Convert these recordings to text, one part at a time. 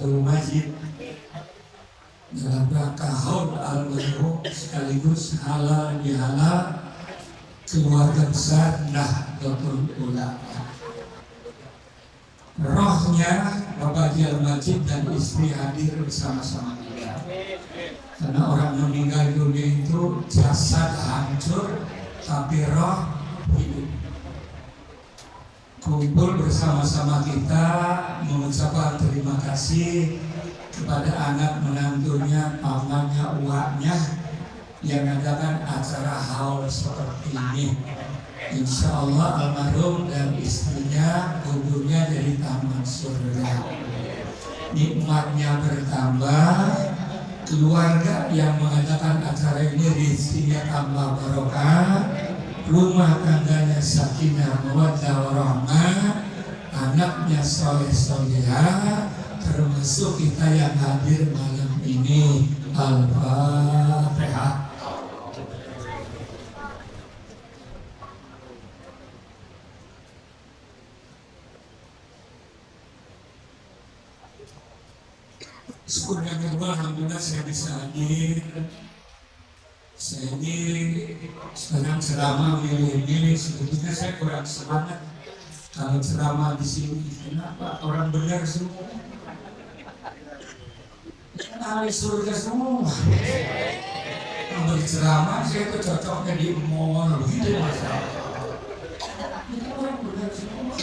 Abdul Majid dalam rangka haul al-marhum sekaligus halal bihalal keluarga besar Nahdlatul Ulama. Rohnya Bapak Haji Al-Majid dan istri hadir bersama-sama kita. Karena orang meninggal dunia itu jasad hancur tapi roh hidup. Kumpul bersama-sama kita mengucapkan terima kasih kepada anak menantunya, pamannya, uaknya yang mengadakan acara haul seperti ini. Insya Allah almarhum dan istrinya kuburnya dari taman surga. Nikmatnya bertambah, keluarga yang mengadakan acara ini rezekinya tambah barokah, rumah tangganya sakinah mawaddah warahmah, anaknya soleh-solehah, termasuk kita yang hadir malam ini. Al-Fatihah. Syukur yang kedua, alhamdulillah saya bisa hadir. Saya ini sekarang ceramah milih-milih, sebetulnya saya kurang semangat kalau ceramah di sini. Kenapa? Orang benar semua. Ahli surga semua. Kalau ceramah saya itu cocoknya di mall gitu masalah. Ini orang benar semua.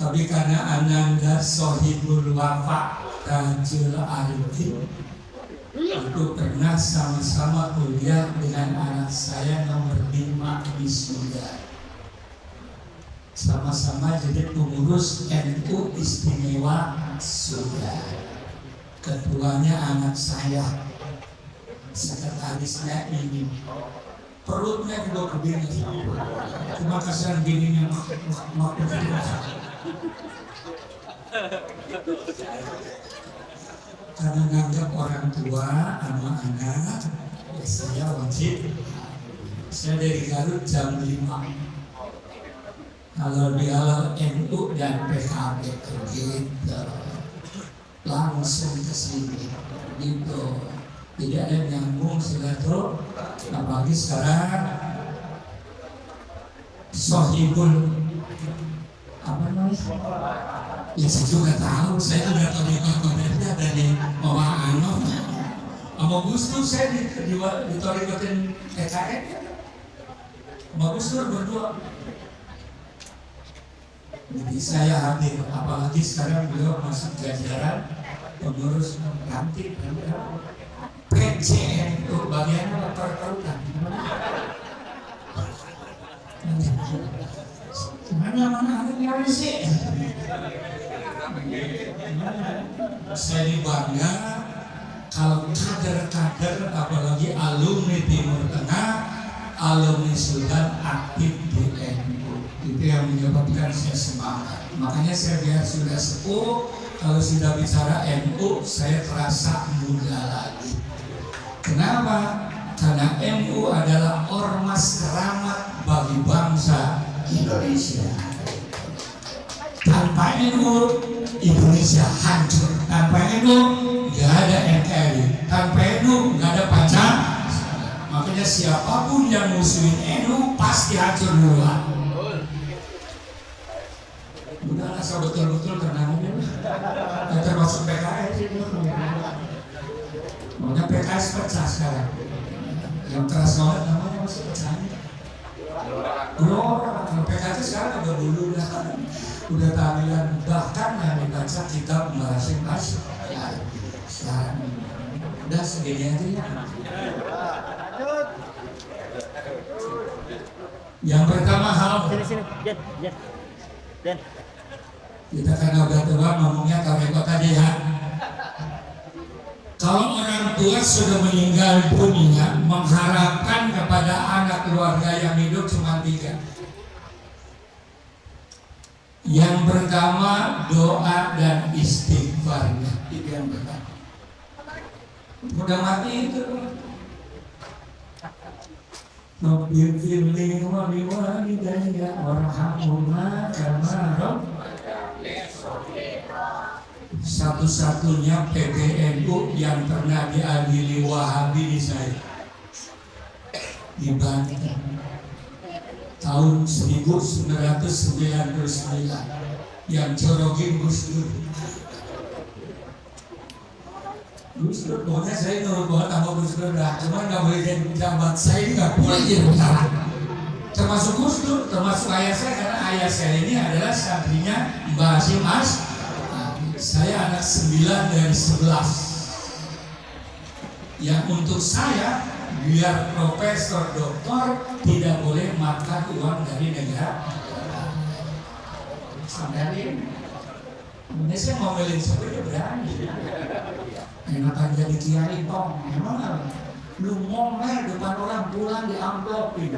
Tapi karena Ananda Sohibul Wafa Tajul Arifin itu pernah sama-sama kuliah dengan anak saya nomor 5 di Sudan. Sama-sama jadi pengurus NU Istimewa Sudan. Ketuanya anak saya, sekretarisnya ini. Perutnya juga begini. Cuma kasihan gininya makin karena nganggap orang tua sama anak, ya saya wajib. Saya dari Garut jam 5. Kalau di halal NU dan PKB gitu, langsung ke sini gitu. Tidak ada nyambung silaturahmi. Apalagi sekarang Sohibul apa namanya? Ya saya juga tahu, saya juga tahu komentarnya dari Mama Anof. Sama Gus Dur saya ditorikotin EKN. Sama Gus Dur berdua. Jadi saya hadir, apalagi sekarang beliau masuk jajaran pengurus kantin. PCN itu bagian apa pertautan? Mana ada sih? Saya bangga kalau kader-kader apalagi alumni Timur Tengah, alumni Sudan aktif di NU. Itu yang menyebabkan saya semangat. Makanya saya biar sudah sepuh, kalau sudah bicara NU saya terasa muda lagi. Kenapa? Karena NU adalah ormas keramat bagi bangsa Indonesia. Tanpa NU, Indonesia hancur. Tanpa NU, nggak ada NKRI. Tanpa NU, nggak ada Pancasila. Makanya siapapun yang musuhin NU pasti hancur duluan. Udahlah, saya betul-betul tenang aja. Ya, termasuk PKS. Makanya PKS pecah sekarang. Yang keras banget namanya masih pecah. Kalau PKS sekarang udah tahlilan, bahkan yang dibaca kitab masing-masing. Ya, sekarang udah segini aja ya. Yang pertama hal sini Jen. Kita karena udah tua ngomongnya tarekat aja ya. Kalau orang tua sudah meninggal dunia, mengharapkan kepada anak keluarga yang hidup cuma 3. Yang pertama doa dan istighfarnya, itu yang pertama. Udah mati itu. Rabbil firli wa liwalidayya warhamhuma kama rabbayani satu-satunya PBNU yang pernah diadili Wahabi di saya di Banten tahun 1999 yang corokin Gus Dur. Gus Dur, pokoknya saya nurut banget sama Gus Dur dah, cuma nggak boleh jadi pejabat, saya ini nggak boleh jadi pejabat. Termasuk Gus Dur, termasuk ayah saya, karena ayah saya ini adalah santrinya Mbah Hasyim As. Saya anak 9 dari 11. Yang untuk saya, biar profesor doktor tidak boleh makan uang dari negara. Sampai ini, Indonesia mau milih seperti berani. Enakan jadi kiai tong, emang apa? Lu ngomel depan orang pulang di amplopin.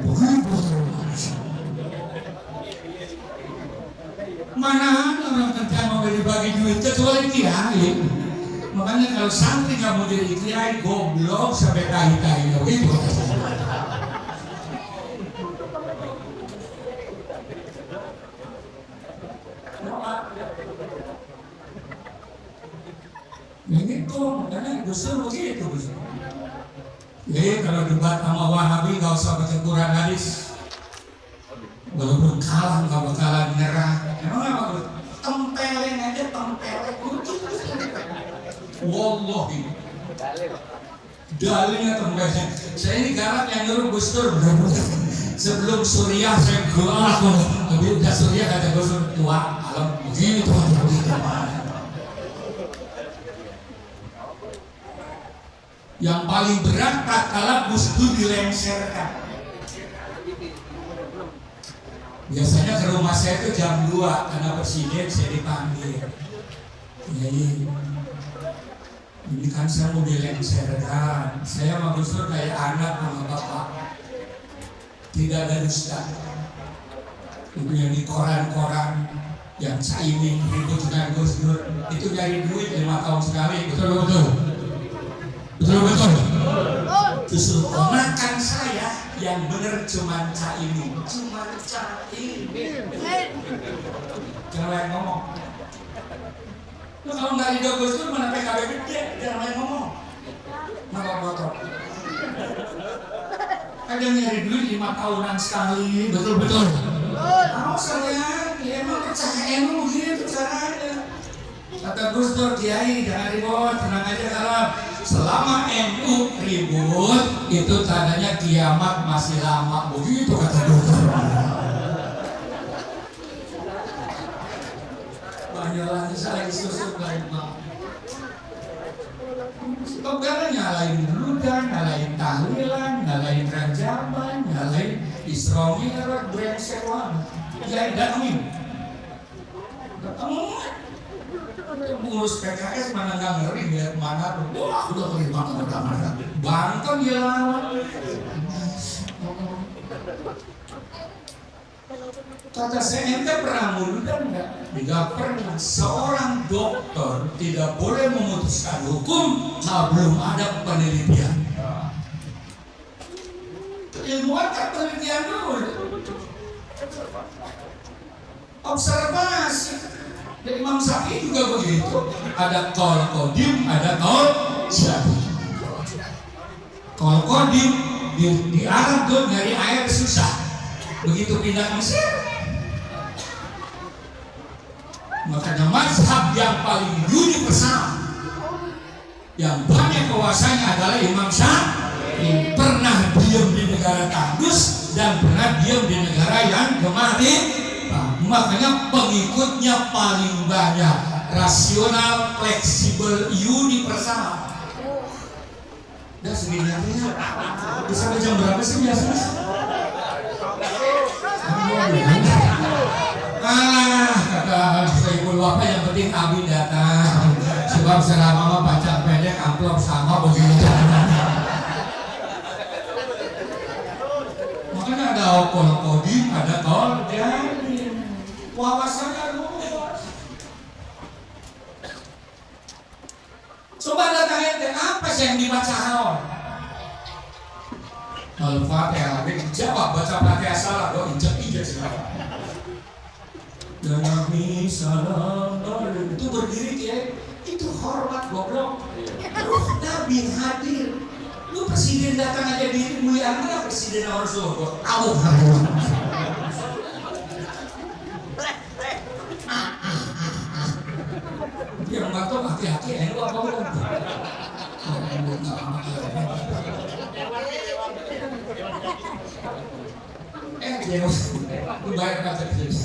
Mana ada orang kerja mau bagi duit kecuali kiai. Makanya kalau santri nggak mau jadi kiai, goblok sampai tahi-tahi itu. Ini tuh, makanya Gus Dur begitu Gus. Kalau debat sama Wahabi nggak usah baca Quran hadis. Walaupun kalah nggak bakalan nyerah. Emang apa Gus? Tempelin aja, tempelin. Wallahi. Dalilnya tempelin. Saya ini galak yang nyuruh Gus Dur. Sebelum Suriah saya galak. Tapi udah Suriah kata Gus Dur tua alam begitu. Yang paling berat tatkala Gus Dur dilengsarkan. Biasanya ke rumah saya itu jam 2 karena presiden saya dipanggil. Jadi ini kan saya mau dilengsarkan. Saya sama Gus Dur kayak anak sama bapak. Tidak ada dusta. Itu yang di koran-koran yang Caimin ribut dengan Gus Dur itu dari duit 5 tahun sekali. Betul-betul. Betul-betul. Justru makan saya yang benar cuma Caimin. Cuma Caimin. Jangan lain ngomong. Lu kalau nggak ridho Gus Dur mana PKB gede, jangan lain ngomong. Maka kotor. Ada nyari duit 5 tahunan sekali, betul-betul. Mau saya, ya emang percaya emang begitu caranya. Kata Gus Dur, Kiai jangan ribut, tenang aja kalau selama NU ribut itu tandanya kiamat masih lama, begitu kata Gus Dur. Banyak lagi saling susuk lain mau. Sebab karena nyalain ludan, nyalain tahlilan, nyalain rajaban, nyalain Isra Mi'raj, brengsek banget. Jadi datengin. Pengurus PKS mana nggak ngeri lihat mana tuh. Wah udah ngeri banget mana. Banten ya lawan. Kata saya ente pernah muludan enggak? Enggak pernah. Seorang dokter tidak boleh memutuskan hukum kalau belum ada penelitian. Ilmuwan kan penelitian dulu. Observasi. Dan Imam Syafi'i juga begitu. Ada qaul qadim, ada qaul jadid. Qaul qadim di Arab tuh nyari air susah. Begitu pindah ke Mesir, makanya mazhab yang paling universal, yang banyak kuasanya adalah Imam Syafi'i. Pernah diam di negara tandus dan pernah diam di negara yang kemarin. Makanya pengikutnya paling banyak, rasional, fleksibel, universal. Udah segini aja. Bisa jam berapa sih biasanya? Kata Saiful Wahab yang penting Abi datang. Sebab selama baca pendek amplop sama begitu. Makanya ada qaul qadim, ada qaul jadid. Wawasannya luas. Coba datang ente apa sih yang dibaca haon? Al-Fatihah, jawab baca Fatihah salah, lo injek salah. Dan Nabi salam itu berdiri ya, Itu hormat goblok. Nabi hadir. Lu presiden datang aja di mulia mana presiden orang surga? Tahu. Yang batuk hati-hati, lu apa belum? Lu baik kata gitu.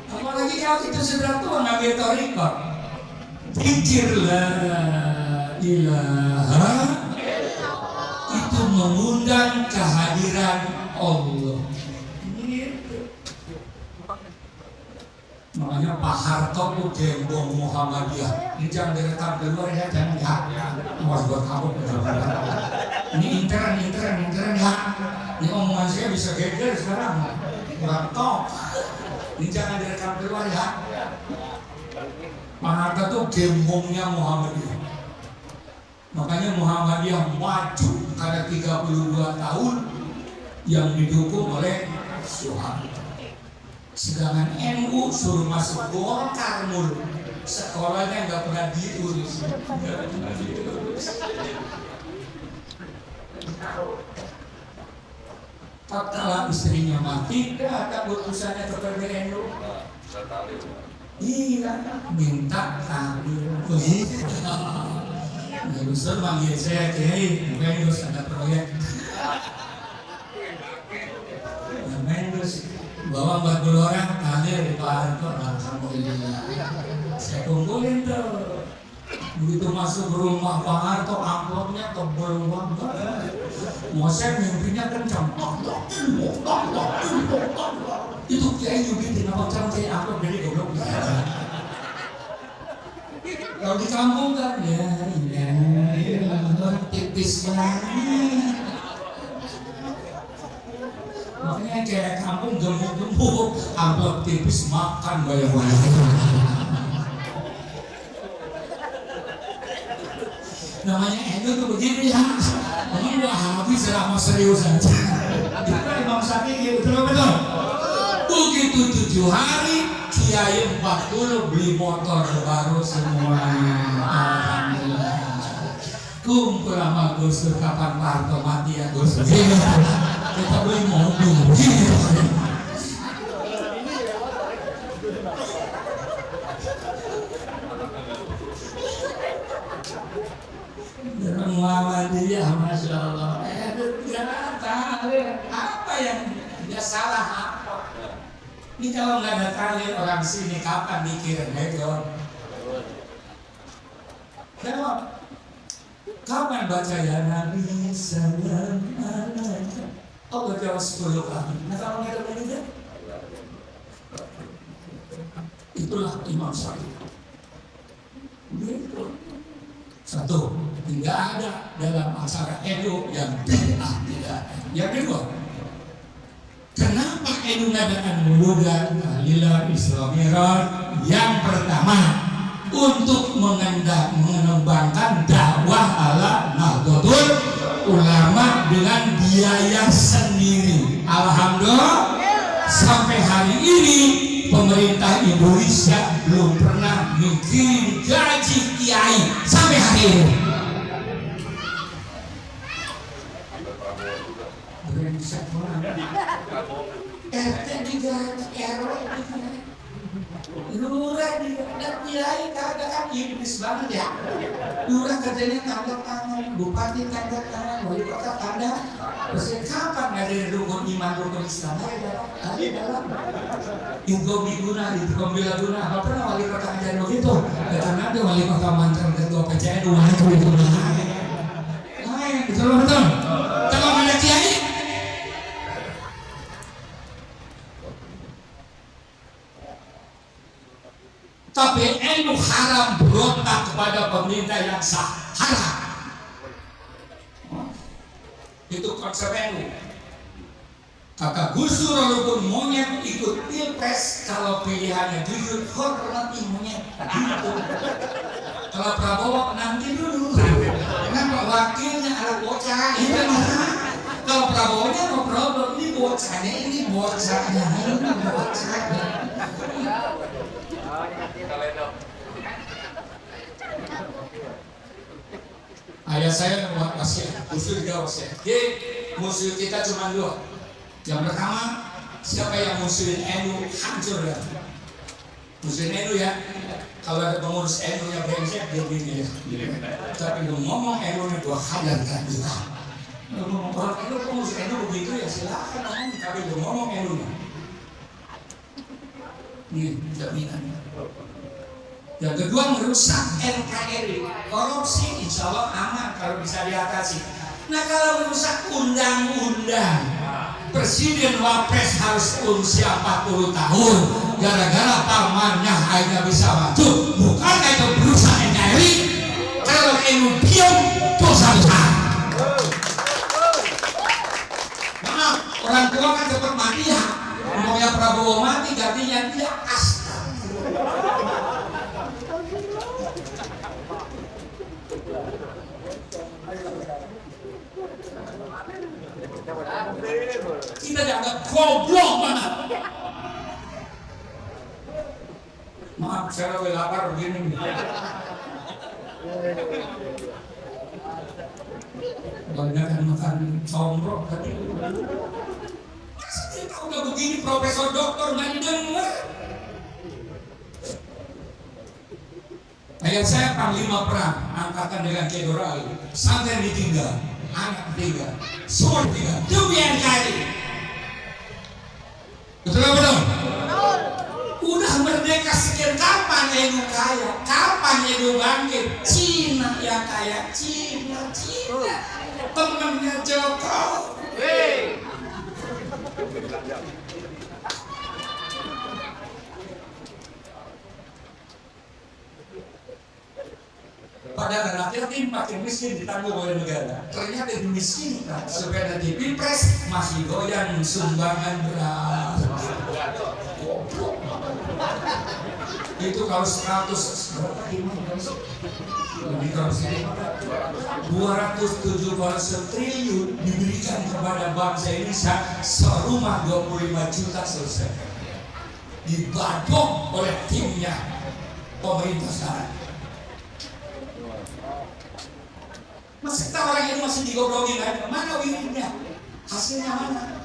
Apalagi kalau itu sedang tua ngambil torikot. Pikirlah ilaha itu mengundang kehadiran Allah. Makanya Pak Harto itu gembong Muhammadiyah. Ini jangan direkam di luar ya, jangan ya. Awas buat kamu. Ini intern ya. Ini omongan saya bisa geger sekarang. Berantau. Ini jangan direkam di luar ya. Pak Harto itu gembongnya Muhammadiyah. Makanya Muhammadiyah maju karena 32 tahun yang didukung oleh Soeharto. Sedangkan NU suruh masuk Golkar mulu, sekolahnya nggak pernah diurus. Tatkala istrinya mati, ada utusannya ke PBNU. Iya, minta tabir. Usul manggil saya kiai, Menus ada proyek. Menus bawa 40 orang hadir di Pak Harto, alhamdulillah. Saya kumpulin tuh. Begitu masuk rumah Pak Harto, amplopnya tebel banget. Mau saya mimpinya kencang. Itu kiai Yudi kenapa macam kayak amplop dari goblok. Kalau di kampung kan ya, tipis banget. Makanya kayak kampung gemuk-gemuk, amplop tipis makan banyak-banyak. Namanya itu tuh begini ya. Memang gua habis selama serius aja. Itu Imam Syafi'i betul. Begitu 7 hari, Kiai 40 beli motor baru semuanya. Alhamdulillah. Kumpul sama Gus Dur, kapan Pak Harto mati ya Gus Dur? Kita beli mobil. Muhammadiyah, masya Allah. Apa yang dia salah apa? Ini kalau nggak ada tahlil orang sini kapan mikirin itu? Jawab. Kapan baca ya Nabi Salam Alaika? Oh baca 10 kali. Nah kalau nggak ada meninggal, itulah Imam Syafi'i. Gitu. Satu, tidak ada dalam acara NU yang bid'ah, tidak. Yang kedua, kenapa NU mengadakan muludan tahlilan Islamiran? Yang pertama, untuk mengembangkan dakwah ala Nahdlatul Ulama dengan biaya sendiri. Alhamdulillah, sampai hari ini pemerintah Indonesia belum pernah mikirin gaji kiai sampai hari ini. Brengsek banget. RT digaji, RW digaji, lurah digaji, kiai kagak kan iblis banget ya. Lurah kerjanya tanda tangan, bupati tanda tangan, wali kota tanda. Terus kapan dari rukun iman rukun Islam? Ada dalam Ingobi guna, Ingombila guna. Apa pernah wali kota ajar begitu? Karena ada wali kota mantan ketua PCN rumahnya itu. Betul. Kalau ada kiai, tapi NU haram berontak kepada pemerintah yang sah. Haram. Itu konsep NU. Kata Gus Dur walaupun monyet ikut pilpres, kalau pilihannya jujur hormati monyet. Gitu. Kalau Prabowo nanti dulu. Kenapa wakilnya ada bocah? Itu kalau Prabowo-nya no problem, ini bocahnya. Ayah saya wasiat, musuh juga wasiat. Jadi musuh kita cuma dua. Yang pertama, siapa yang musuhin NU hancur ya. Musuhin NU ya. Kalau ada pengurus NU yang brengsek dia begini ya. Tapi lu ngomong NU nya gua hajarkan juga. Lu ngomong orang NU pengurus NU begitu ya silakan ngomong. Tapi lu ngomong NU nya. Ini jaminannya. Yang kedua merusak NKRI. Korupsi insya Allah aman kalau bisa diatasi. Nah kalau merusak undang-undang, Presiden Wapres harus usia 40 tahun gara-gara pamannya hanya bisa maju. Bukankah itu berusaha NKRI? Kalau NU diam, dosa besar. Maaf, orang tua kan cepat mati ya. Ngomongnya Prabowo mati, gantinya dia kita dianggap goblok banget. Maaf, saya lagi lapar begini. Banyak makan combrok tadi. Masa kita udah begini profesor doktor nggak didengar? Ayah saya panglima perang angkatan dengan Kedora, pesantren ditinggal, anak tiga, semua tiga, demi NKRI. Betul apa dong? Udah merdeka sekian kapan NU kaya? Kapan NU bangkit? Cina yang kaya, Cina, temennya Jokowi. Padahal rakyat ini makin miskin ditanggung oleh negara. Ternyata dimiskinkan supaya nanti pilpres masih goyang sumbangan beras. Itu kalau 100 berapa gimana? Lebih kalau 270 triliun diberikan kepada bangsa Indonesia, serumah 25 juta selesai. Dibadok oleh timnya pemerintah sekarang. Masa kita orang ini masih digoblongin kan? Mana wilayahnya? Hasilnya mana?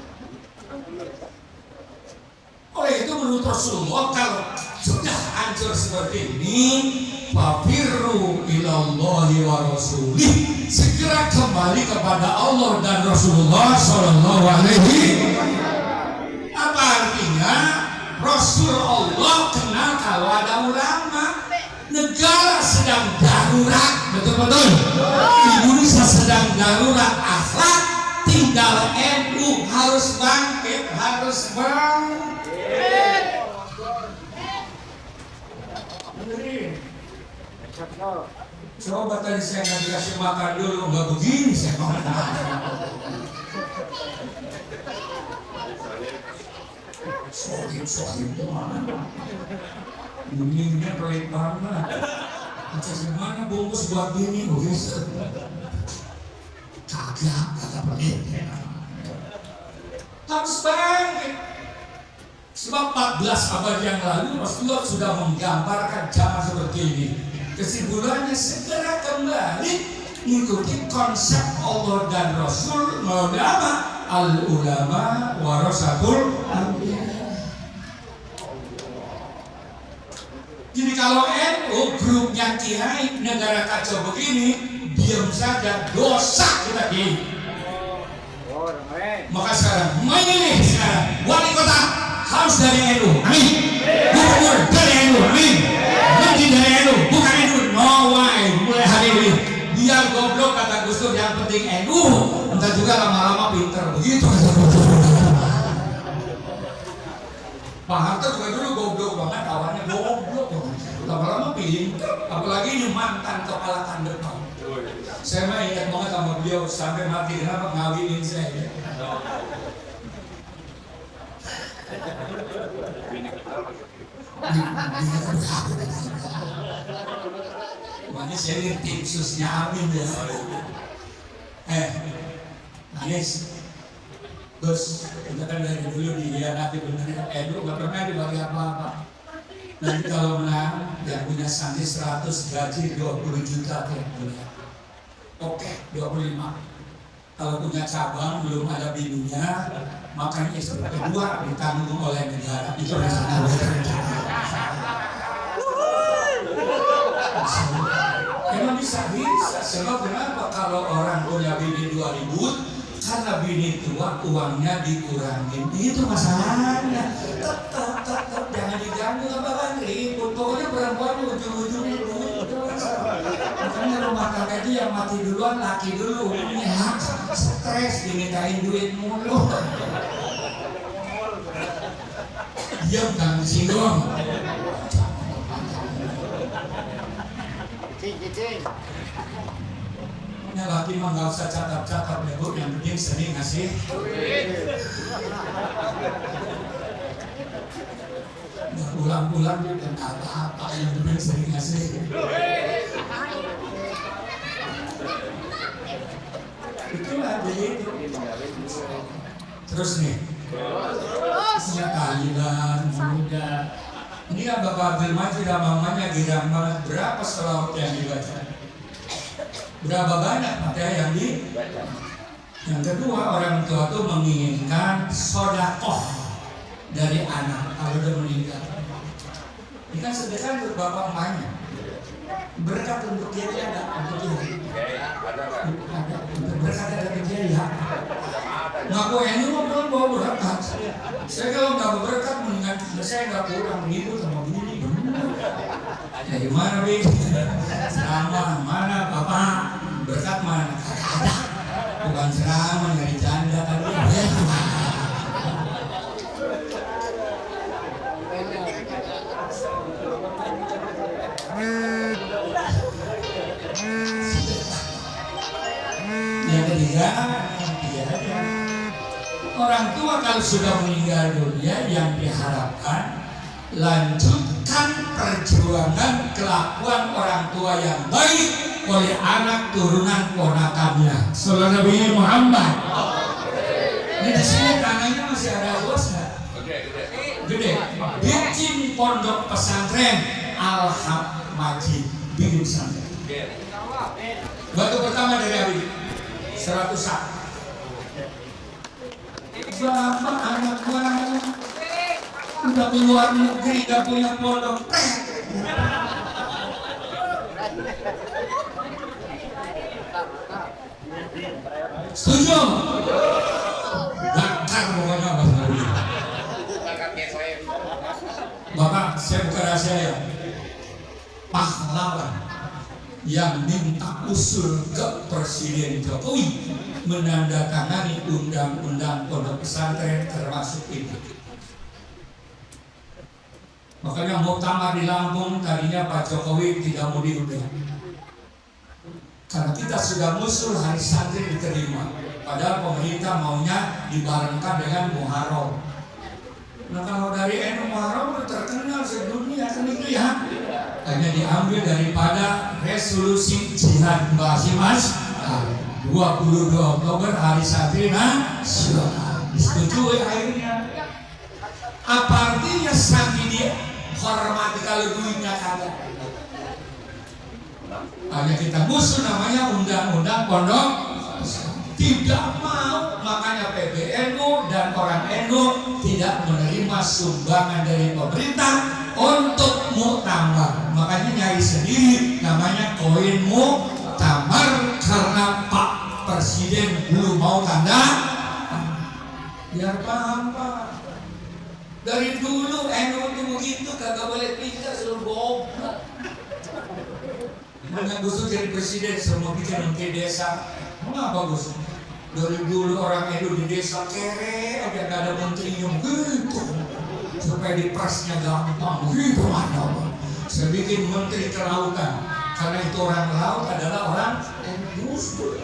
Oleh itu menurut Rasulullah kalau sudah hancur seperti ini, fafirru ilallahi wa rasulih, segera kembali kepada Allah dan Rasulullah sallallahu alaihi. Apa artinya? Rasul Allah kenal kalau ada ulama. Negara sedang darurat, betul-betul. Indonesia sedang darurat akhlak, tinggal NU harus bangkit, harus bangkit. Coba tadi saya nggak dikasih makan dulu, nggak begini saya makan. Sohib itu mana? Bunyinya pelit banget. Macam mana bungkus buat bini? Kagak, kata pelit. Harus bangkit. Sebab 14 abad yang lalu Rasulullah sudah menggambarkan zaman seperti ini. Kesimpulannya segera kembali mengikuti konsep Allah dan Rasul melalui apa? Al-ulama warasatul anbiya. Jadi kalau NU grupnya Kiai negara kacau begini, diam saja, dosa kita ini. Maka sekarang memilih sekarang wali kota harus dari NU, amin. Gubernur dari NU, amin. Menteri dari NU, bukan NU, no way. Mulai hari ini biar goblok kata Gus Dur, yang penting NU. Entah juga lama-lama pinter begitu kata Gus Dur. Pak Harto juga dulu goblok banget, awalnya goblok. Lama-lama pinter, apalagi ini mantan kepala kandepan. Saya mah ingat banget sama beliau sampai mati, kenapa ngawinin saya. Makanya saya ini tim susnya Amin ya. Anies, Gus, kita kan dari dulu dihianati bener. Edu gak pernah dibagi apa-apa. Nanti kalau menang, yang punya santri 100, gaji 20 juta tiap bulan. Oke, 25. Kalau punya cabang belum ada bininya, makanya istri kedua ditanggung oleh negara. Itu rencana. Emang bisa. Sebab kenapa kalau orang punya bini 2000, karena bini tua uangnya dikurangin. Itu masalahnya. Tetap jangan diganggu apa kan ribut. Pokoknya perempuan ujung-ujungnya duit. Makanya rumah tangga itu yang mati duluan laki dulu. Ya, stres dimintain duit mulu. Diam kan singgung. Punya laki mah nggak usah catat-catat ya Bu, yang penting sering ngasih. Nggak ulang-ulang dan apa-apa, yang penting sering ngasih. Itulah begitu. Terus nih, punya tahlilan muda. Ini Bapak Abdul Majid mamanya girang banget. Berapa selawat yang dibaca? Berapa banyak materi yang dibaca? Yang kedua, orang tua itu menginginkan sodakoh dari anak kalau udah meninggal. Ini kan sedekah untuk bapak emaknya. Berkat untuk dia ada, untuk dia. Ada. Berkat ada dia ya. Ngaku ini mau bawa berkat. Saya kalau nggak berkat mendingan saya nggak pulang ibu sama bini. Ya gimana Bi? Ceramah mana bapak? Berkat mana? Ada. Bukan ceramah dari janda tadi. Yang ketiga, orang tua kalau sudah meninggal dunia yang diharapkan lanjutkan perjuangan kelakuan orang tua yang baik oleh anak turunan ponakannya. Sallallahu Nabi Muhammad. Ini di sini tanahnya masih ada luas nggak? Gede. Bikin pondok pesantren Al-Haq Majid, bikin pesantren. Batu pertama dari Abi 100 sak. Bapak anak gua udah keluar negeri gak punya pondok. Setuju? Bakar pokoknya Bapak, saya bukan rahasia ya. Pahlawan yang minta usul ke Presiden Jokowi menandatangani undang-undang pondok pesantren termasuk itu. Makanya muktamar di Lampung tadinya Pak Jokowi tidak mau diundang. Karena kita sudah musul hari santri diterima. Padahal pemerintah maunya dibarengkan dengan Muharram. Nah kalau dari NU Muharram udah terkenal sedunia kan itu ya. Hanya diambil daripada resolusi jihad Mbak Simas 22 Oktober hari santri nasional. Disetujui akhirnya. Apa artinya santri dia hormati kalau duitnya kagak? Hanya kita musuh namanya undang-undang pondok. Tidak mau, makanya PBNU dan orang NU tidak menerima sumbangan dari pemerintah untuk muktamar. Makanya nyari sendiri namanya koin muktamar karena Pak Presiden belum mau tanda. Biar paham Pak. Dari dulu NU itu begitu, kagak boleh pindah suruh goblok. Dengan Gus Dur jadi presiden semua bikin menteri desa. Mengapa Gus? Dari dulu orang NU di desa kere aja gak ada menterinya begitu. Supaya dipresnya gampang begitu mana. Saya bikin menteri kelautan karena itu orang laut adalah orang Gus Dur.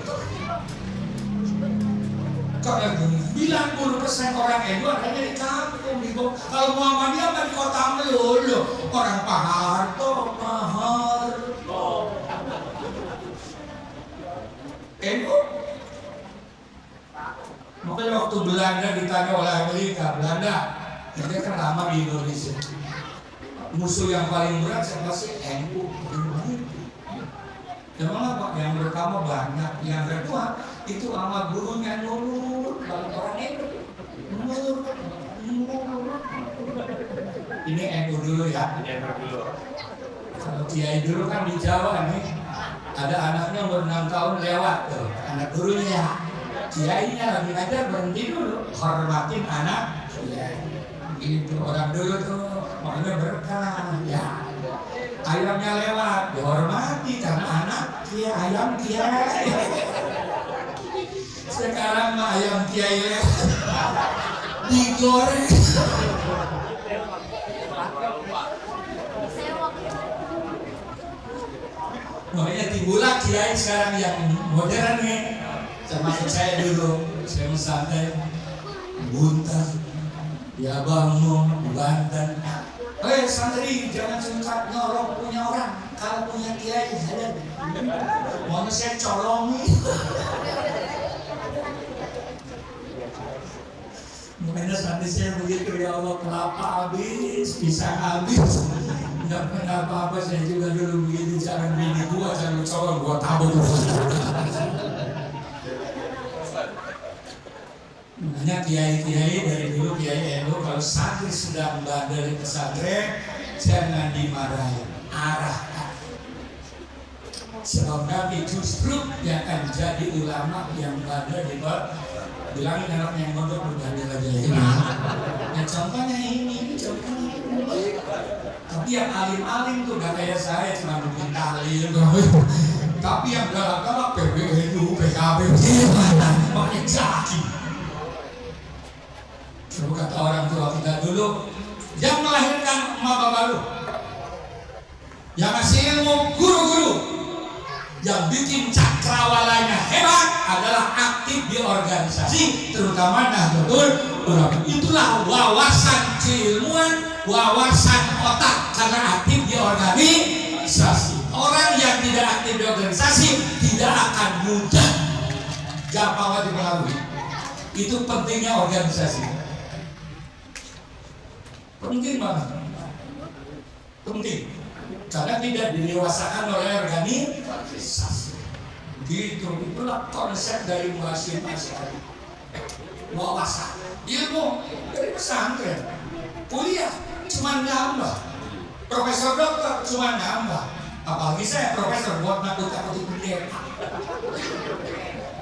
Karena 90% orang NU adanya di kampung di bawah. Kalau Muhammadiyah mah di kota melulu. Orang Pak Harto, NU. Makanya waktu Belanda ditanya oleh Amerika, Belanda, kita kan lama di Indonesia. Musuh yang paling berat siapa sih? NU. Memang apa? Yang pertama banyak, yang kedua itu sama gurunya nurut, kalau orang itu nurut. Ini NU dulu ya. Kalau kiai dulu kan di Jawa nih, ada anaknya umur 6 tahun lewat tuh, anak gurunya ya. Kiainya lagi ngajar berhenti dulu, hormatin anak kiai. Gitu orang dulu tuh, makanya berkah ya. Ayamnya lewat, dihormati karena anak kiai, ayam kiai. Sekarang mah ayam kiai lewat, digoreng. Makanya timbullah kiai sekarang yang modern nih. Termasuk saya dulu, saya santai, buntar, di Abangmu, di Banten. Santri, jangan suka nyolong punya orang. Kalau punya kiai, ada. Mau saya colongi. Makanya santri saya begitu, ya Allah, kelapa habis, pisang habis. Nggak pernah apa-apa, saya juga dulu begitu. Jangan bini gua, jangan colong, gua tabung. Makanya kiai-kiai dari dulu, kiai NU, kalau santri sudah bandel di pesantren, jangan dimarahin, arahkan. Sebab Nabi justru yang akan jadi ulama yang bandel di bawah. Bilangin anak yang mondok berbandel aja ya. Nah, contohnya ini, contohnya ini. Tapi yang alim-alim tuh gak kayak saya, cuma bikin tahlil. Tapi yang galak-galak PBNU, PKB, makanya jaki. Coba kata orang tua kita dulu, yang melahirkan emak bapak lu, yang ngasih ilmu guru-guru, yang bikin cakrawalanya hebat adalah aktif di organisasi, terutama Nahdlatul Ulama. Itulah wawasan keilmuan, wawasan otak, karena aktif di organisasi. Orang yang tidak aktif di organisasi tidak akan mudah gampang dipengaruhi. Itu pentingnya organisasi. Penting banget, penting, karena tidak didewasakan oleh organisasi. Gitu, itulah konsep dari masing-masing. Wawasan, ilmu dari pesantren, kuliah cuma nambah, profesor dokter cuma nambah. Apalagi saya profesor buat nakut-nakutin pendeta.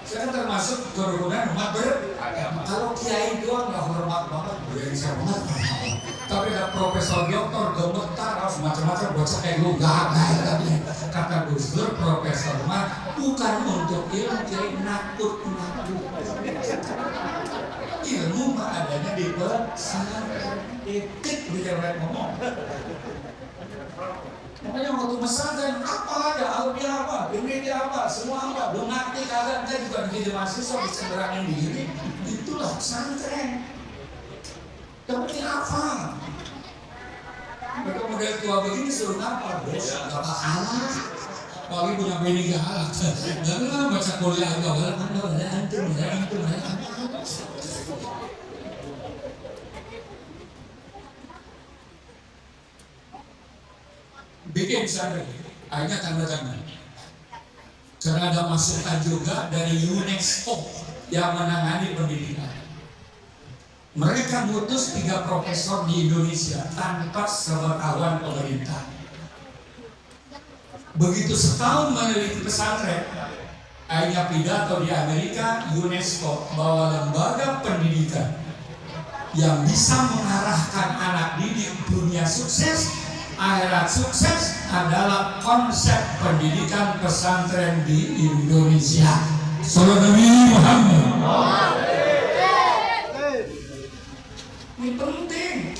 Saya termasuk kerukunan umat beragama. Kalau kiai doang nggak hormat banget, yang saya hormat. Tapi ada profesor doktor gemetar harus macam-macam bocah kayak lu gak ada. Kata Gus Dur, profesor mah bukan untuk ilmu, kiai nakut-nakut. Ilmu mah adanya di pesantren. Etik bicara ngomong. Makanya waktu pesantren apa ada, alumni apa, peneliti apa, semua apa, belum ngerti kagak, kita juga jadi mahasiswa bisa berangin diri. Itulah pesantren. Yang penting apa? Mereka model tua begini suruh ngapa? Gak bakalan. Pagi punya bini galak. Jangan baca kuliah agak antum. Bikin pesantren, akhirnya tanda tangan. Karena ada masukan juga dari UNESCO yang menangani pendidikan. Mereka mutus 3 profesor di Indonesia tanpa sepengetahuan pemerintah. Begitu setahun meneliti pesantren, akhirnya pidato di Amerika, UNESCO bahwa lembaga pendidikan yang bisa mengarahkan anak didik dunia sukses, akhirat sukses adalah konsep pendidikan pesantren di Indonesia. Sallallahu Nabi Muhammad. Ini penting.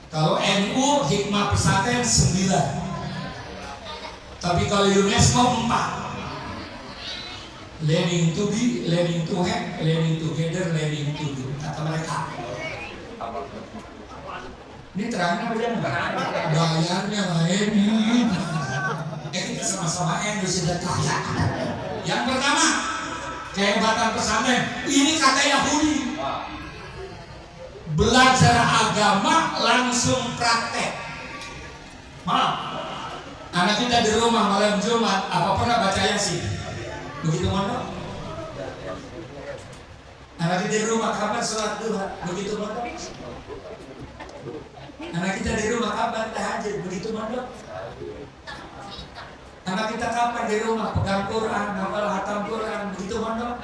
Kalau NU hikmah pesantren 9, tapi kalau UNESCO 4. Learning to be, learning to have, learning together, learning to do. Kata mereka. Ini terangnya bagaimana? Bayarnya lain. Kita sama-sama NU sudah kaya. Yang pertama, kehebatan pesantren. Ini kata Yahudi. Belajar agama langsung praktek. Maaf, Anak kita di rumah malam Jumat, apa pernah baca Yasin? Begitu mondok? Anak kita di rumah kapan sholat duha? Begitu mondok? Anak kita di rumah kapan tahajud? Begitu mondok? Anak kita kapan di rumah pegang Quran, hafal hatam Quran? Begitu mondok?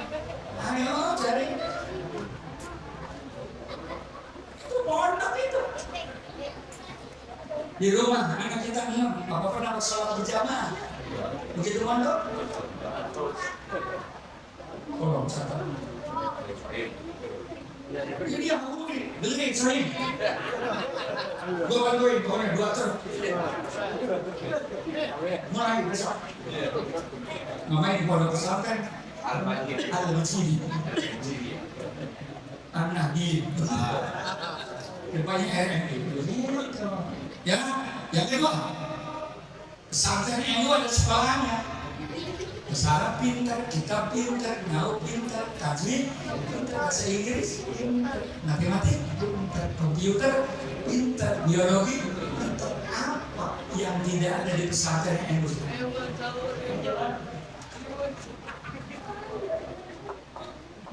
Ayo cari. Itu mondok itu. Di rumah anak kita apa pernah sholat berjamaah? Begitu mondok? Tolong catat. Ini dia aku beli sering. Gue bantuin, pokoknya 2 ter. Mulai besok. Namanya di pondok pesantren Al-Masjid. An-Nabi. Rupanya RMI. Ya, yang kedua, pesantren itu ada sekolahnya. Pesara pintar, kitab pintar, nau pintar, tajwid pintar, bahasa Inggris pintar, matematik pintar, komputer pintar, biologi pintar. Apa yang tidak ada di pesantren NU?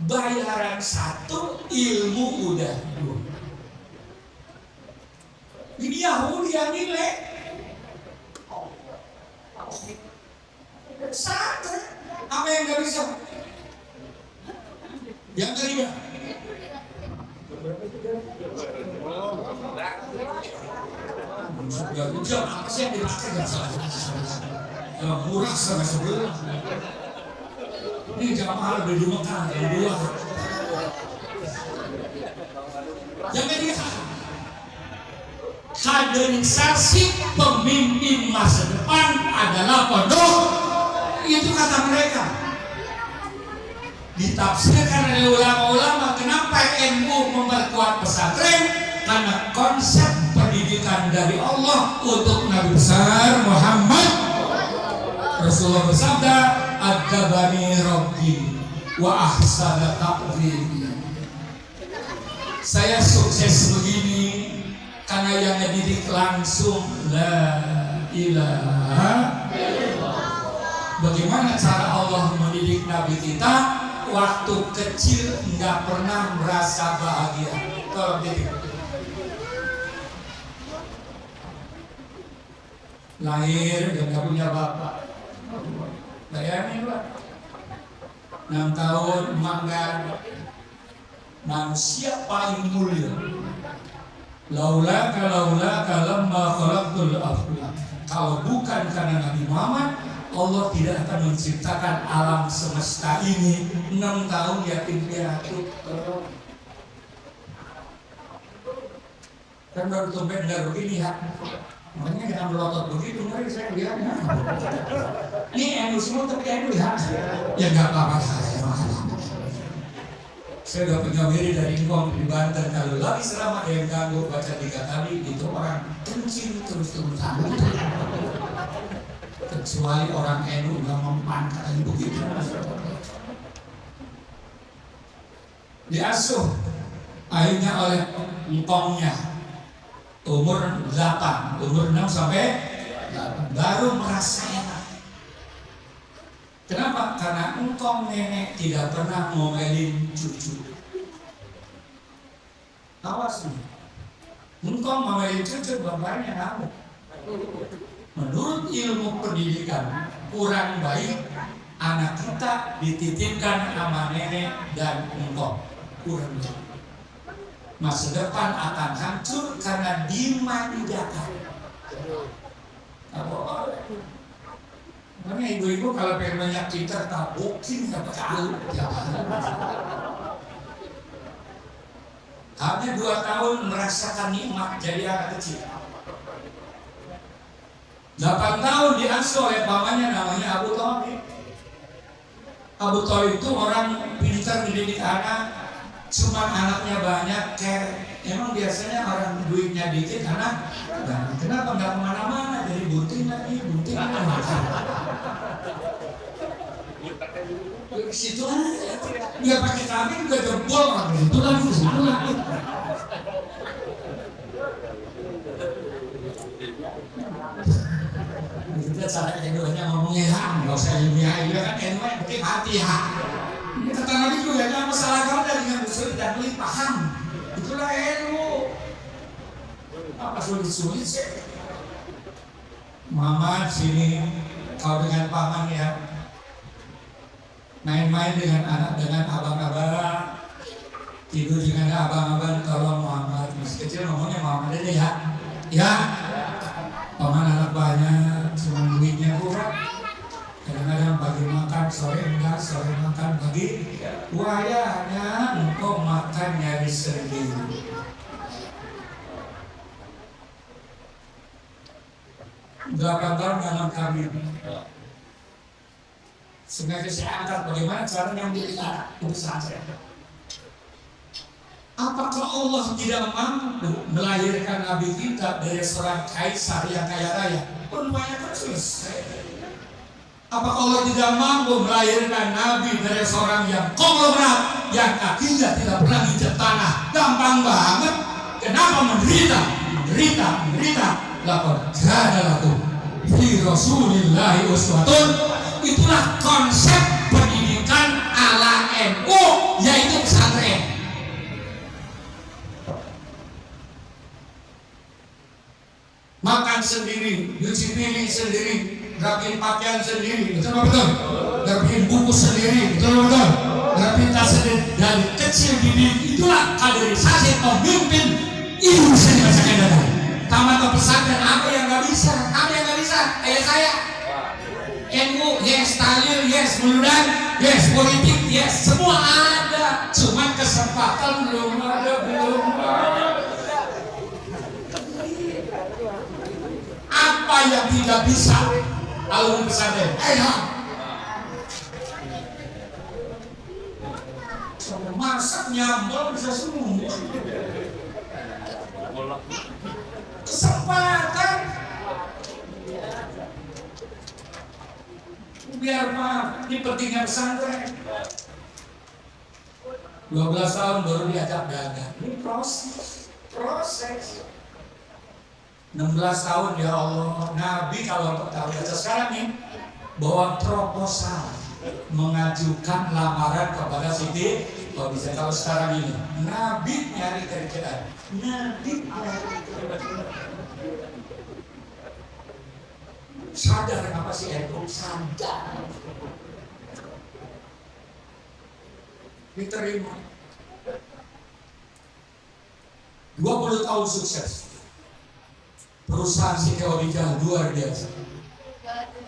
Bayaran 1, ilmu udah 2. Ini Yahudi yang nilai. Satu, apa yang nggak bisa? Yang ketiga, ya udah apa sih yang dipakai nggak salah? Murah sama sebelah. Ini jangan mahal beli di Mekah, yang dua. Yang ketiga, kaderisasi pemimpin masa depan adalah pondok. Itu kata mereka. Ditafsirkan oleh ulama-ulama kenapa NU memperkuat pesantren, karena konsep pendidikan dari Allah untuk Nabi besar Muhammad. Rasulullah bersabda, "Adzabani Rabbi wa ahsana ta'dhibi." Saya sukses begini karena yang ngedidik langsung la ilaha illallah. Bagaimana cara Allah mendidik Nabi kita? Waktu kecil nggak pernah merasa bahagia. Tolong didik. Lahir dan nggak punya bapak. Bayangin Pak. 6 tahun mangga. Manusia paling mulia. Laula lamma khalaqtul aflaq. Kalau bukan karena Nabi Muhammad, Allah tidak akan menciptakan alam semesta ini. 6 tahun yatim piatu. Kan baru tumben nggak begini ya. Makanya jangan melotot begitu, mari saya lihat. Ini NU semua tapi NU ya. Ya nggak apa-apa saya udah punya wiri dari Ngkong di Banten. Kalau lagi selama ada yang ganggu baca 3 kali itu orang kencing terus-terusan. Kecuali orang NU nggak mempan kayak begitu. Diasuh akhirnya oleh engkongnya umur 8, umur 6 sampai 8 baru merasa enak. Kenapa? Karena engkong nenek tidak pernah ngomelin cucu. Awas nih, engkong ngomelin cucu bapaknya ngamuk. Menurut ilmu pendidikan kurang baik anak kita dititipkan sama nenek dan engkong, kurang baik. Masa depan akan hancur karena dimanjakan. Makanya ibu-ibu kalau pengen banyak pintar tabukin dapat tahu. Hanya 2 tahun merasakan nikmat jadi anak kecil. 8 tahun diasuh oleh pamannya namanya Abu Thalib. Abu Thalib itu orang pintar mendidik anak. Cuma anaknya banyak, emang biasanya orang duitnya dikit anak banyak. Kenapa nggak kemana-mana? Jadi bunting lagi. Ke situ dia pakai kambing juga jebol orang itu lagi. Kita cara keduanya ngomongnya nggak usah ilmiah ya kan NW penting hati ya. Kata Nabi juga jangan masalah kau dengan usul dan beli paham. Itulah ilmu. Apa sulit-sulit sih? Mama sini kau dengan paman ya. Main-main dengan anak dengan abang-abang. Tidur dengan abang-abang tolong Muhammad. Masih kecil ngomongnya Muhammad ini ya. Ya. Paman anak banyak, cuma duitnya kurang. Kadang-kadang pagi makan, sore enggak, sore makan, pagi. Wayahnya engkau makan nyari sendiri. 8 tahun dalam kami. Sengaja saya angkat bagaimana cara nyambung kita untuk saja. Apakah Allah tidak mampu melahirkan Nabi kita dari seorang kaisar yang kaya raya? Penuhnya kan selesai. Apakah Allah tidak mampu melahirkan Nabi dari seorang yang konglomerat yang kakinya tidak pernah injak tanah? Gampang banget. Kenapa menderita? Lapor kana lakum fi Rasulillahi uswatun. Itulah konsep pendidikan ala NU, yaitu pesantren. Makan sendiri, nyuci piring sendiri, rapiin pakaian sendiri, betul betul. Rapiin buku sendiri, betul betul. Rapiin tas sendiri. Dari kecil dididik, itulah kaderisasi pemimpin Indonesia di masa yang datang. Tamat ke pesantren, apa yang nggak bisa? Apa yang nggak bisa? Kayak saya. NU, yes, tahlil, yes, muludan, yes, politik, yes, semua ada. Cuman kesempatan belum ada. Apa yang tidak bisa? Alumni pesantren, masak nyambel bisa semua. Kesempatan. Biar maaf, ini pentingnya pesantren. 12 tahun baru diajak dagang. Ini proses. 16 tahun ya Allah. Nabi kalau tahu baca sekarang nih, bawa proposal mengajukan lamaran kepada Siti Khadijah. Kalau sekarang ini, Nabi nyari kerjaan. Sadar apa sih NU? Sadar. Diterima. 20 tahun sukses. Perusahaan Siti Khadijah luar biasa.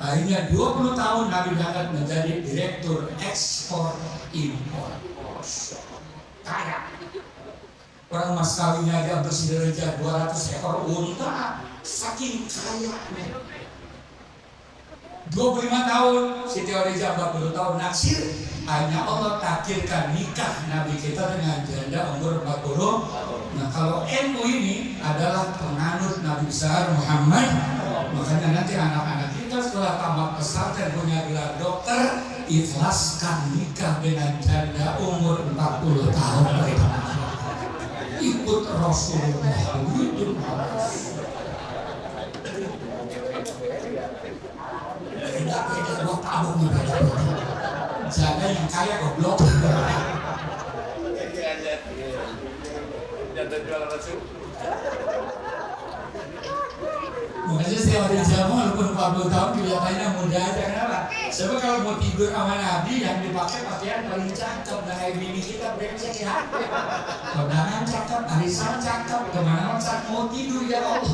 Akhirnya 20 tahun Nabi diangkat menjadi direktur ekspor impor. Kaya. Orang mas kawinnya aja bersinerja 200 ekor unta. Saking kayanya. 25 tahun Siti Khadijah 40 tahun naksir. Hanya Allah takdirkan nikah Nabi kita dengan janda umur 40. Nah kalau NU ini adalah penganut Nabi besar Muhammad. Makanya nanti anak-anak kita setelah tamat pesantren punya gelar dokter, ikhlaskan nikah dengan janda umur 40 tahun mereka. Ikut Rasulullah itu. Beda dua tabung nih beda. Janda yang kaya goblok. Janda jual Rasul. Makanya setiap hari jamu walaupun 40 tahun kelihatannya muda aja. Kenapa? Sebab kalau mau tidur sama Nabi yang dipakai pakaian paling cakep. Nah kayak bini kita brengsek ya. Kondangan cakep, arisan cakep, kemana-mana cakep. Mau tidur ya Allah.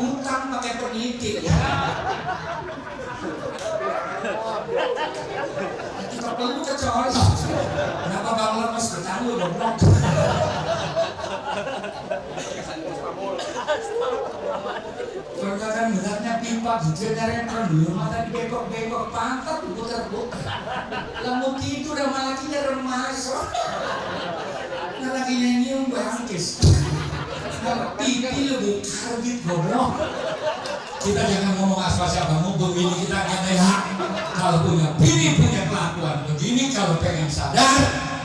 Utang pakai peniti ya. Kita perlu kecoh. Kenapa bang lemes bertanggung goblok? Perkataan beratnya pipa jujur nyari dulu mata dibengkok-bengkok pantat putar-putar. Lalu tidur sama lakinya remas. Nah lakinya nyium bangkis. Pipi lebih karbit goblok. Kita jangan ngomong asal siapamu, begini kita akan lihat. Kalau punya bini punya kelakuan begini, kalau pengen sadar,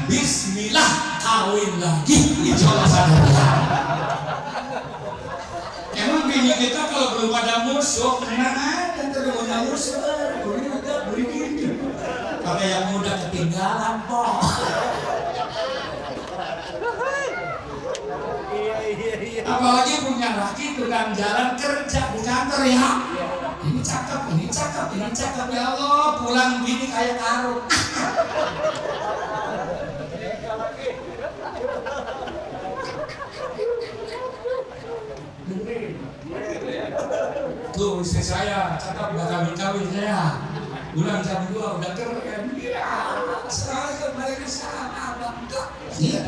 bismillah kawin lagi, insya Allah sadar. Emang bini kita kalau belum ada musuh, tenang aja. terus mau musuh, beli udah beli gitu. Kalau yang muda ketinggalan kok. Apalagi punya laki tukang jalan kerja di kantor ya. Ini cakep, ini cakep, ini cakep ya Allah. Pulang bini kayak karung. Tuh istri saya cakep gak kawin-kawin saya. Bulan jam 2 udah keren. Iya, sekarang kembali ke sana Bang. Iya.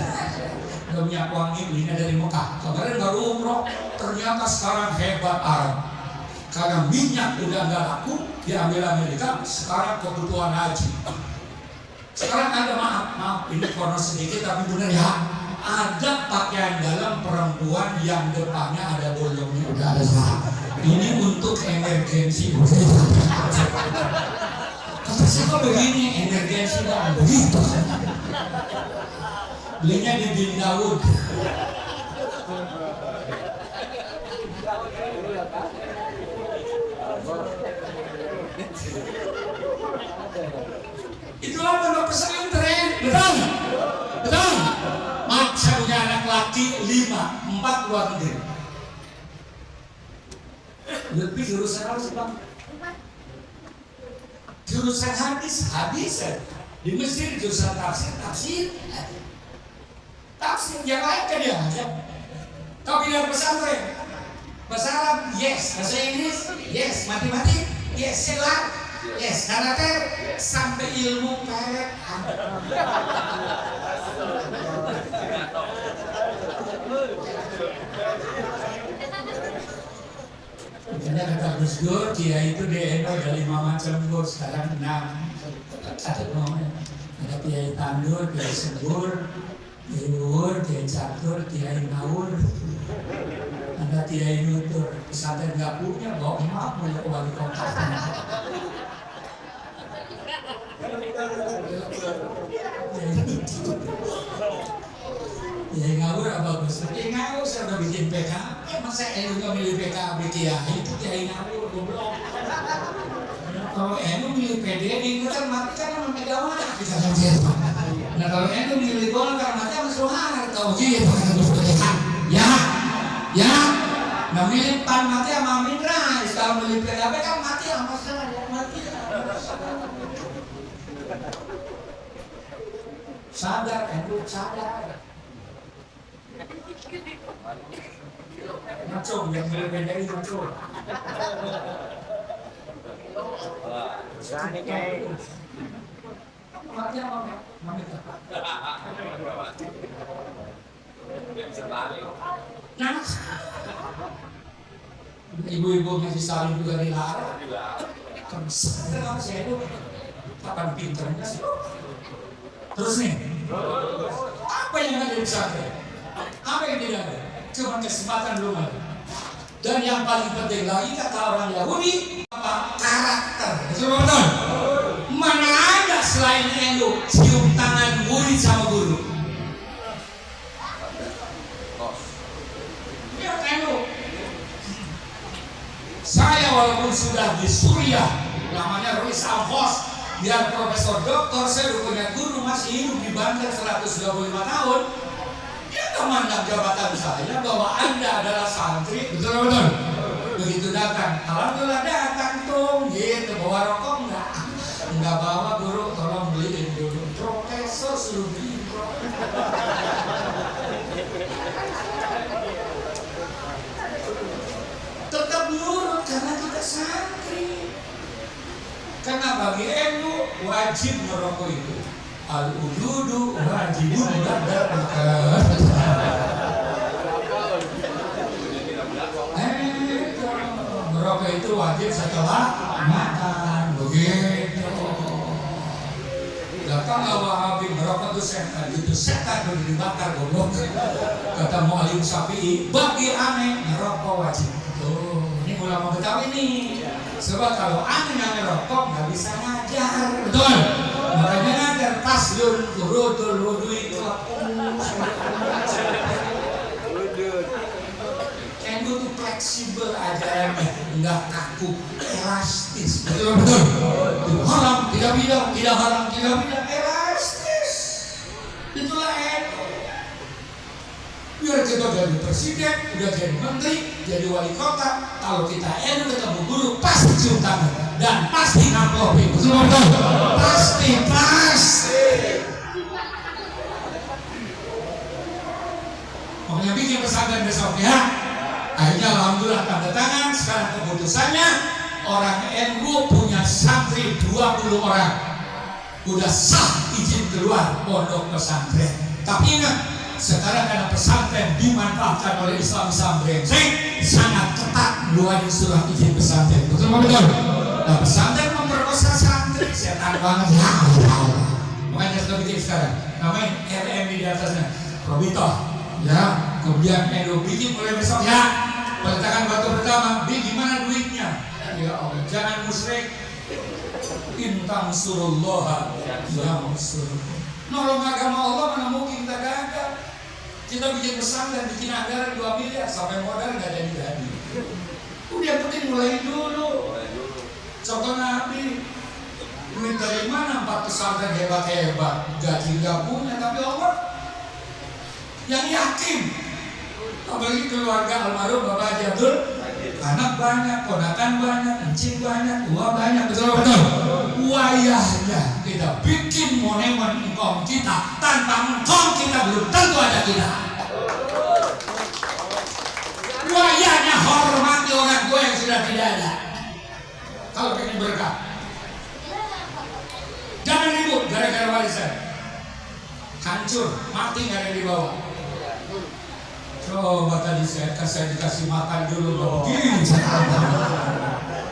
Minyak wangi belinya dari Mekah. Kemarin baru umroh, ternyata sekarang hebat Arab. Karena minyak udah nggak laku, diambil Amerika. Sekarang kebutuhan haji. Sekarang ada maaf ini kono sedikit tapi benar ya. Ada pakaian dalam perempuan yang depannya ada bolongnya udah ada salah. Ini untuk emergensi. Kata saya kok begini emergensi dan begitu. Belinya di Bin Daud. Itulah pondok pesantren, betul, betul. Mak, saya punya anak laki 5, 4 luar negeri. Lebih jurusan apa sih Bang? Jurusan hadis. Di Mesir jurusan tafsir. Tafsir yang lain kan dia aja. Kau bilang pesantren, bahasa Arab, yes. Bahasa Inggris, yes. Matematik, yes. Silat, yes. Karate, sampai ilmu karet. Karena kata Gus Dur, Kiai itu DNO ada 5 macam Gus, sekarang 6. Ada Kiai Tandur, Kiai Sebur, Kiai Luhur, Kiai Catur, Kiai Ngawur, ada Kiai Nutur. Pesantren nggak punya, bawa maaf punya wali kota. Kiai Ngawur apa bagus? Kiai Ngawur saya udah bikin PK. Masa juga milih PKB Kiai itu Kiai Ngawur goblok. Kalau milih PDI itu kan mati kan sama Megawati bisa saja. Nah kalau milih Golkar mati sama Soeharto gitu. Ya. Nah milih PAN mati sama Amin Rais. Kalau milih PKB kan mati sama saya. Sadar sadar. Macam yang milih PDI macam. Ibu-ibu masih saling juga dilarang. Kenapa saya itu kapan pinternya sih? Terus nih, apa yang ada di pesantren? Apa yang tidak ada? Cuma kesempatan belum ada. Dan yang paling penting lagi kata orang Yahudi, apa? Karakter. Betul. Mana ada selain elu cium tangan murid sama guru? Ya elu. Saya walaupun sudah di Suriah, namanya Ruiz Alfos, biar profesor doktor, saya udah punya guru masih hidup di Banjar 125 tahun. Dia memandang jabatan saya bahwa Anda adalah santri, betul. Begitu datang, alhamdulillah datang tuh, gitu, bawa rokok enggak bawa guru, tolong beliin dulu. Profesor suruh beli. Tetap nurut karena kita santri. Karena bagi NU wajib merokok itu. Al-ududu wajibun merokok itu wajib setelah makan. Begitu. Datang Wahabi merokok itu setan, itu setan udah dibakar goblok. Kata Mu'alim Syafi'i, bagi aneh merokok wajib. Tuh, ini ulama Betawi nih. Sebab kalau aneh yang merokok nggak bisa ngajar, betul. Makanya ngajar taslun turudul wudu itu. Kayak tuh plek fleksibel ajarannya, enggak kaku, elastis. Betul betul. Tidak haram, tidak bidah, tidak haram, tidak bidah, elastis. Itulah NU. Biar kita jadi presiden, udah jadi menteri, jadi wali kota, kalau kita NU ketemu guru pasti cium tangan dan pasti ngamplopi. Betul betul. Pasti. Makanya bikin pesantren besok ya. Akhirnya alhamdulillah tanda tangan. Sekarang keputusannya orang NU punya santri 20 orang. Udah sah izin keluar pondok pesantren. Tapi ingat, sekarang karena pesantren dimanfaatkan oleh Islam brengsek, sangat ketat ngeluarin surat izin pesantren. Betul betul. Nah, pesantren memperkosa santri, setan banget ya. Makanya sudah bikin sekarang. Namanya RM di atasnya. Robito. Ya, kemudian NU bikin mulai besok ya. Peletakan batu pertama, gimana duitnya? Ya Allah, jangan musyrik. Intang surullah ya musyrik. Nolong agama Allah mana mungkin kita gagal. Kita bikin pesantren, bikin anggaran 2 miliar sampai modal nggak jadi. Udah penting mulai dulu. Contoh Nabi, duit dari mana 4 pesantren hebat-hebat, gaji nggak punya, tapi Allah yang yakin. Apalagi keluarga almarhum Bapak Haji Abdul, anak banyak, ponakan banyak, encing banyak, tua banyak, betul. Wayahnya kita bikin monumen engkong kita, tanpa engkong kita belum tentu ada kita. Wayahnya hormati orang tua yang sudah tidak ada. Kalau pengen berkah, jangan ribut gara-gara warisan. Hancur, mati nggak ada yang dibawa. Coba tadi saya dikasih makan dulu dong. Gini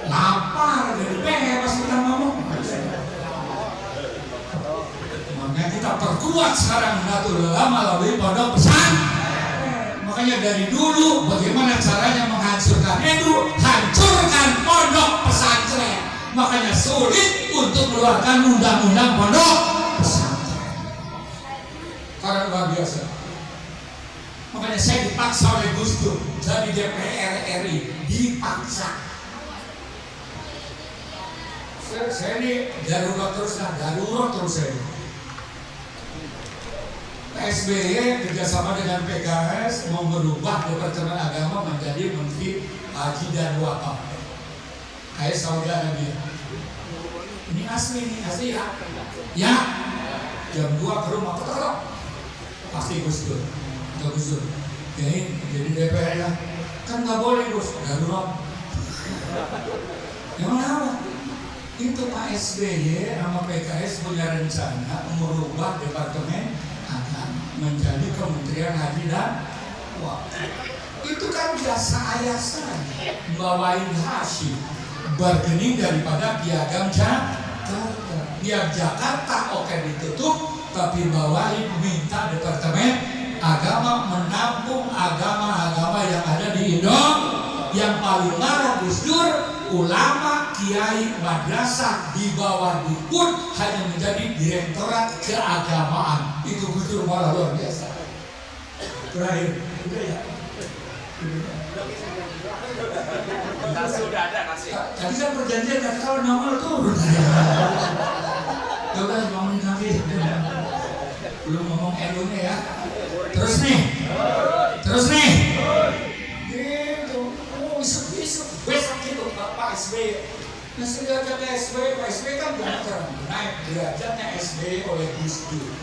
lapar jadi bebas kita ngomong. Makanya kita perkuat sekarang Nahdlatul Ulama melalui pondok pesantren. Makanya dari dulu bagaimana caranya menghancurkan NU, hancurkan pondok pesantren. Makanya sulit untuk mengeluarkan undang-undang pondok pesantren. Karena luar biasa. Makanya saya dipaksa oleh Gus Dur jadi DPR RI, dipaksa. Saya ini darurat terus saya. SBY kerjasama dengan PKS mau merubah Departemen Agama menjadi Menteri Haji dan Wakaf. Kayak Saudi Arabia. Ini asli ya. Ya. Jam 2 ke rumah ketok. Pasti Gus Dur. Jadi DPR ya kan nggak boleh Gus, darurat. Emang apa? Itu Pak SBY sama PKS punya rencana merubah Departemen Agama menjadi Kementerian Haji dan Wakaf. Itu kan biasa ayah saya bawain Hashim bargaining daripada Piagam Jakarta. Biar Jakarta oke ditutup, tapi bawain minta Departemen Agama menampung agama-agama yang ada di Indonesia. Yang paling marah Gus Dur, ulama, kiai, madrasah di bawah Dikbud hanya menjadi Direktorat Keagamaan. Itu Gus Dur malah luar biasa. Terakhir, udah ya. Sudah ada kasih. Tadi kan perjanjian kalau nomor turun. Coba ngomongin lagi. Belum ngomong NU-nya ya. Terus nih. Gitu. Oh, besok gitu Pak SBY. Nah, sudah kata SBY, Pak SBY kan naik derajatnya SBY oleh Gus Dur.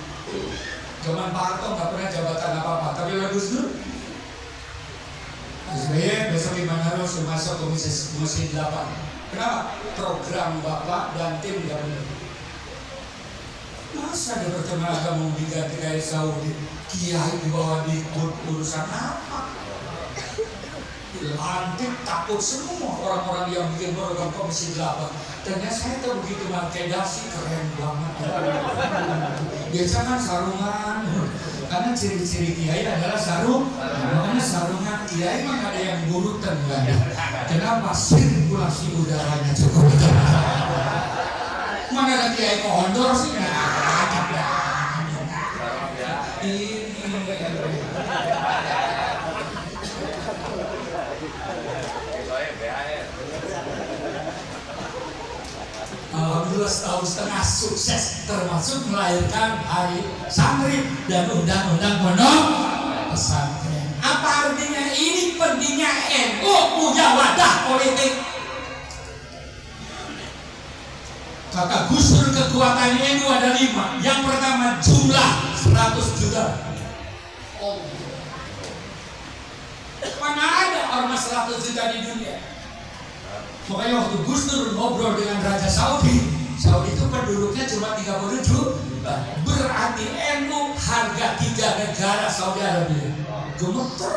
Zaman Pak Harto nggak pernah jabatan apa-apa, tapi oleh Gus Dur. SBY besok gimana harus masuk komisi 8. Kenapa? Program Bapak dan tim nggak benar. Masa Departemen Agama mau diganti kayak Saudi? Kiai di bawah Dikbud urusan apa? Lantik takut semua orang-orang yang bikin program komisi 8. Ternyata saya tuh begitu pakai dasi keren banget. Biasa kan sarungan, karena ciri-ciri kiai adalah sarung. Makanya sarungan kiai mah ada yang burutan kan? Kenapa? Sirkulasi udaranya cukup. Mana ada kiai kondor sih? Ini 12,5 tahun sukses, termasuk melahirkan hari santri dan undang-undang pondok pesantren. Apa artinya? Ini pentingnya NU punya wadah politik. Kata Gus Dur, kekuatannya NU ada 5. Yang pertama, jumlah 100 juta. Oh. Mana ada ormas 100 juta di dunia? Makanya waktu Gus Dur ngobrol dengan Raja Saudi itu penduduknya cuma 30 juta. Berarti NU harga 3 negara Saudi Arabia. Gemeter.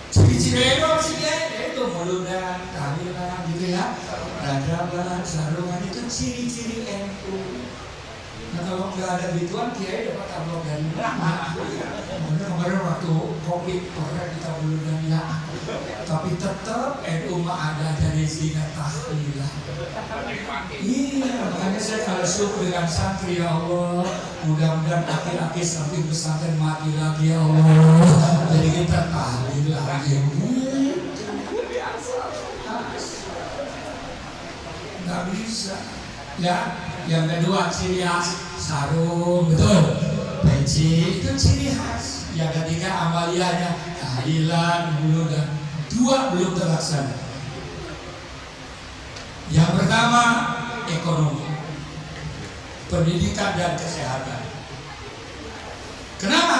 Ciri-ciri NU sih itu muludan, tahlilan gitu ya. Radaban, sarungan itu ciri-ciri NU. Nah kalau nggak ada gituan, kiai dapat amplop dari mana? Kemarin waktu COVID orang kita muludan ya. Tapi tetap NU mah ada dari zina tahlilan. Iya, makanya saya kalau syukur dengan santri ya Allah. Mudah-mudahan akhir-akhir sampai pesantren mati lagi ya Allah. Jadi kita tahlil lagi. Nggak bisa. Ya, yang kedua ciri khas sarung, betul. Peci itu ciri khas. Yang ketiga amaliyahnya tahlilan, muludan. 2 belum terlaksana. Yang pertama ekonomi, pendidikan dan kesehatan. Kenapa?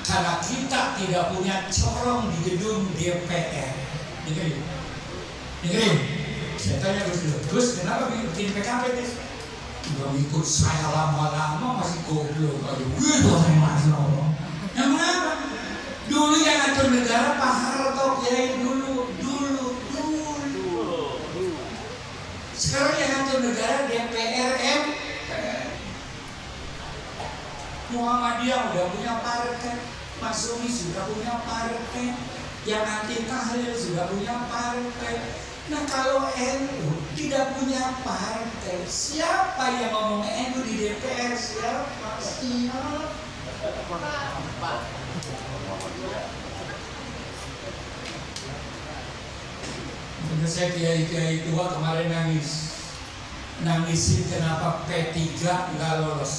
Karena kita tidak punya corong di gedung DPR. Dengerin. Saya tanya Gus, kenapa bikin PKP Gus? Udah ikut saya lama-lama masih goblok. Aduh, gitu Mas. Yang mengapa? Dulu yang atur negara Pak Harto Kiai dulu. Sekarang yang atur negara DPR MPR. Muhammadiyah udah punya partai, Masyumi sudah punya partai, yang anti tahlil sudah punya partai. Nah kalau NU tidak punya partai, siapa yang ngomong NU di DPR? Siapa? Menurut saya kiai tua kemarin nangisin kenapa P3 nggak lolos.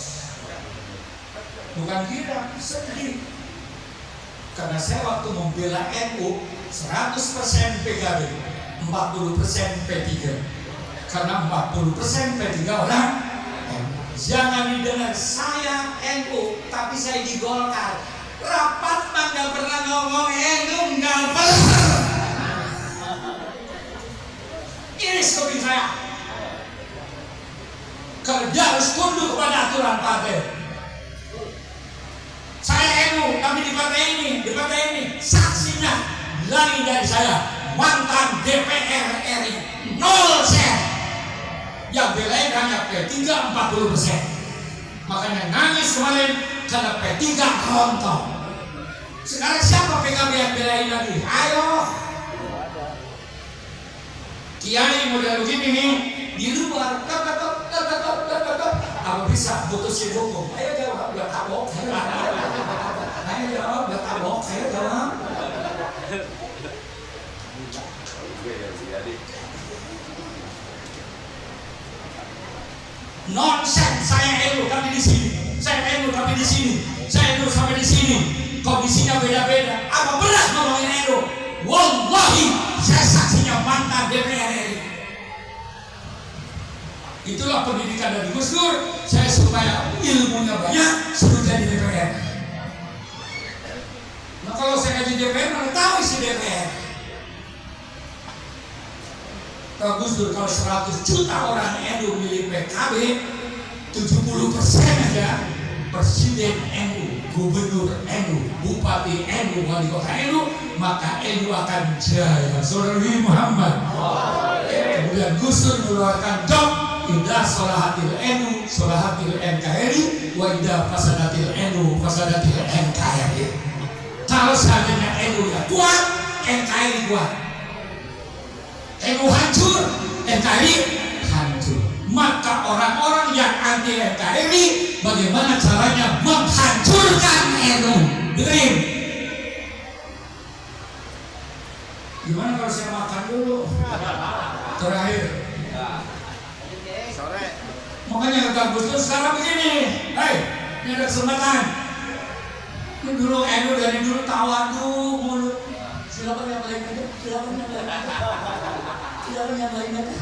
Bukan kira, sedih. Karena saya waktu membela NU 100% PKB, 40% P3. Karena 40% P3 orang jangan didengar saya NU, tapi saya di Golkar. Rapat mah nggak pernah ngomong NU, nggak pernah. Ini skoping saya. Kerja harus tunduk kepada aturan partai. Saya NU, kami di partai ini, saksinya lain dari saya, mantan DPR RI, 0 sen. Yang belain hanya P3 40%. Makanya nangis kemarin karena P3 rontok. Sekarang siapa PKB yang belain lagi? Ayo. Kiai model begini nih di luar, apa bisa putusin hukum? Ayo jawab, udah tabok. Ayo jawab, udah tabok. Ayo jawab. Nonsense, saya NU kami di sini. Saya NU kami di sini. Saya NU sampai di sini. Komisinya beda-beda. Apa berat ngomongin NU? Wallahi, saya saksinya mantan DPR RI. Itulah pendidikan dari Gus Dur. Saya supaya ilmunya banyak, suruh jadi DPR. Nah kalau saya jadi DPR, mana tahu isi DPR. Kalau Gus Dur, kalau 100 juta orang NU milih PKB, 70% aja Presiden NU, Gubernur NU, Bupati NU, Wali Kota NU, maka NU akan jaya. Saudara Muhammad. Kemudian Gus Dur mengeluarkan dom, idza sholahatil NU, sholahatil NKRI, wa idza fasadatil NU, fasadatil NKRI. Kalau seandainya NU ya kuat, NKRI kuat. NU hancur, NKRI hancur. Maka orang-orang yang anti NKRI, bagaimana caranya menghancurkan NU? Dengerin. Gimana kalau saya makan dulu? Terakhir. Sore. Makanya kata Gus Dur sekarang begini, hei, ini ada kesempatan. Ini dulu NU dari dulu tawadu mulut. Silakan yang lain aja, silakan yang lain aja. Silakan yang lain aja.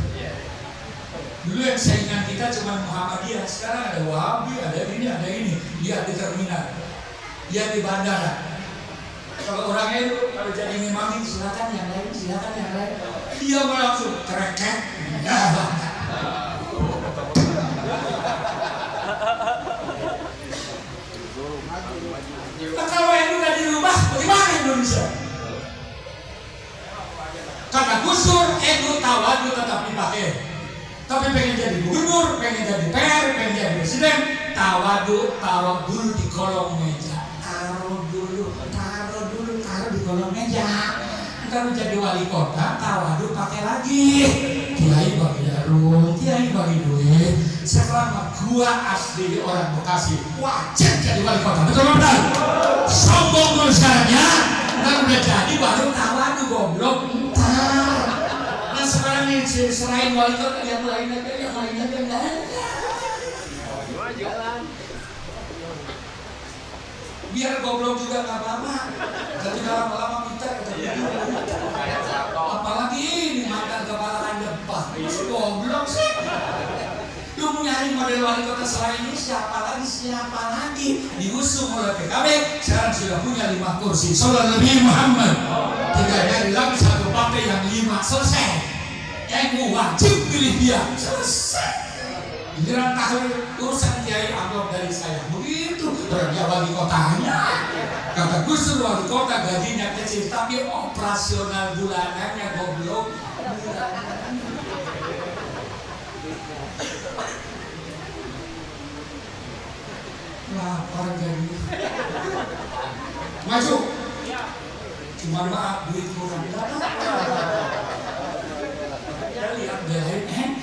Dulu yang saingan kita cuma Muhammadiyah, sekarang ada Wahabi, ada ini. Lihat di terminal, lihat di bandara. Kalau orangnya itu kalau jadi imam silakan yang lain, silakan yang lain. Dia langsung kereket. Nah, kalau yang udah dirubah, bagaimana Indonesia? Kata Gus Dur, tawadu tetap dipakai. Tapi pengen jadi gubernur, pengen jadi PR, pengen jadi presiden, tawadu taruh dulu di kolong meja. Taruh di kolong meja. Kalau jadi wali kota, tawadu pakai lagi. Kiai bagi jarum, kiai bagi duit. Selama gua asli orang Bekasi, wajib jadi wali kota. Betul betul. Sombong dulu sekarangnya. Ntar udah jadi baru tawadu goblok. Ntar. Nah sekarang nih selain wali kota yang lain aja enggak. Jalan. Biar goblok juga nggak apa-apa. Jadi lama-lama pintar apalagi ini makan kepala kan depan. Goblok sih. Lu mau nyari model wali kota selain ini siapa lagi diusung oleh PKB. Sekarang sudah punya 5 kursi. Sallallahu Nabi Muhammad. Tinggal nyari lagi satu partai yang 5 selesai. NU wajib pilih dia selesai. Giliran tahun urusan kiai amplop dari saya begitu. Dia wali kotanya. Kata Gus Dur wali kota gajinya kecil tapi operasional bulanannya goblok. Lapar jadi. Maju. Cuma maaf duit kurang. Kita lihat belain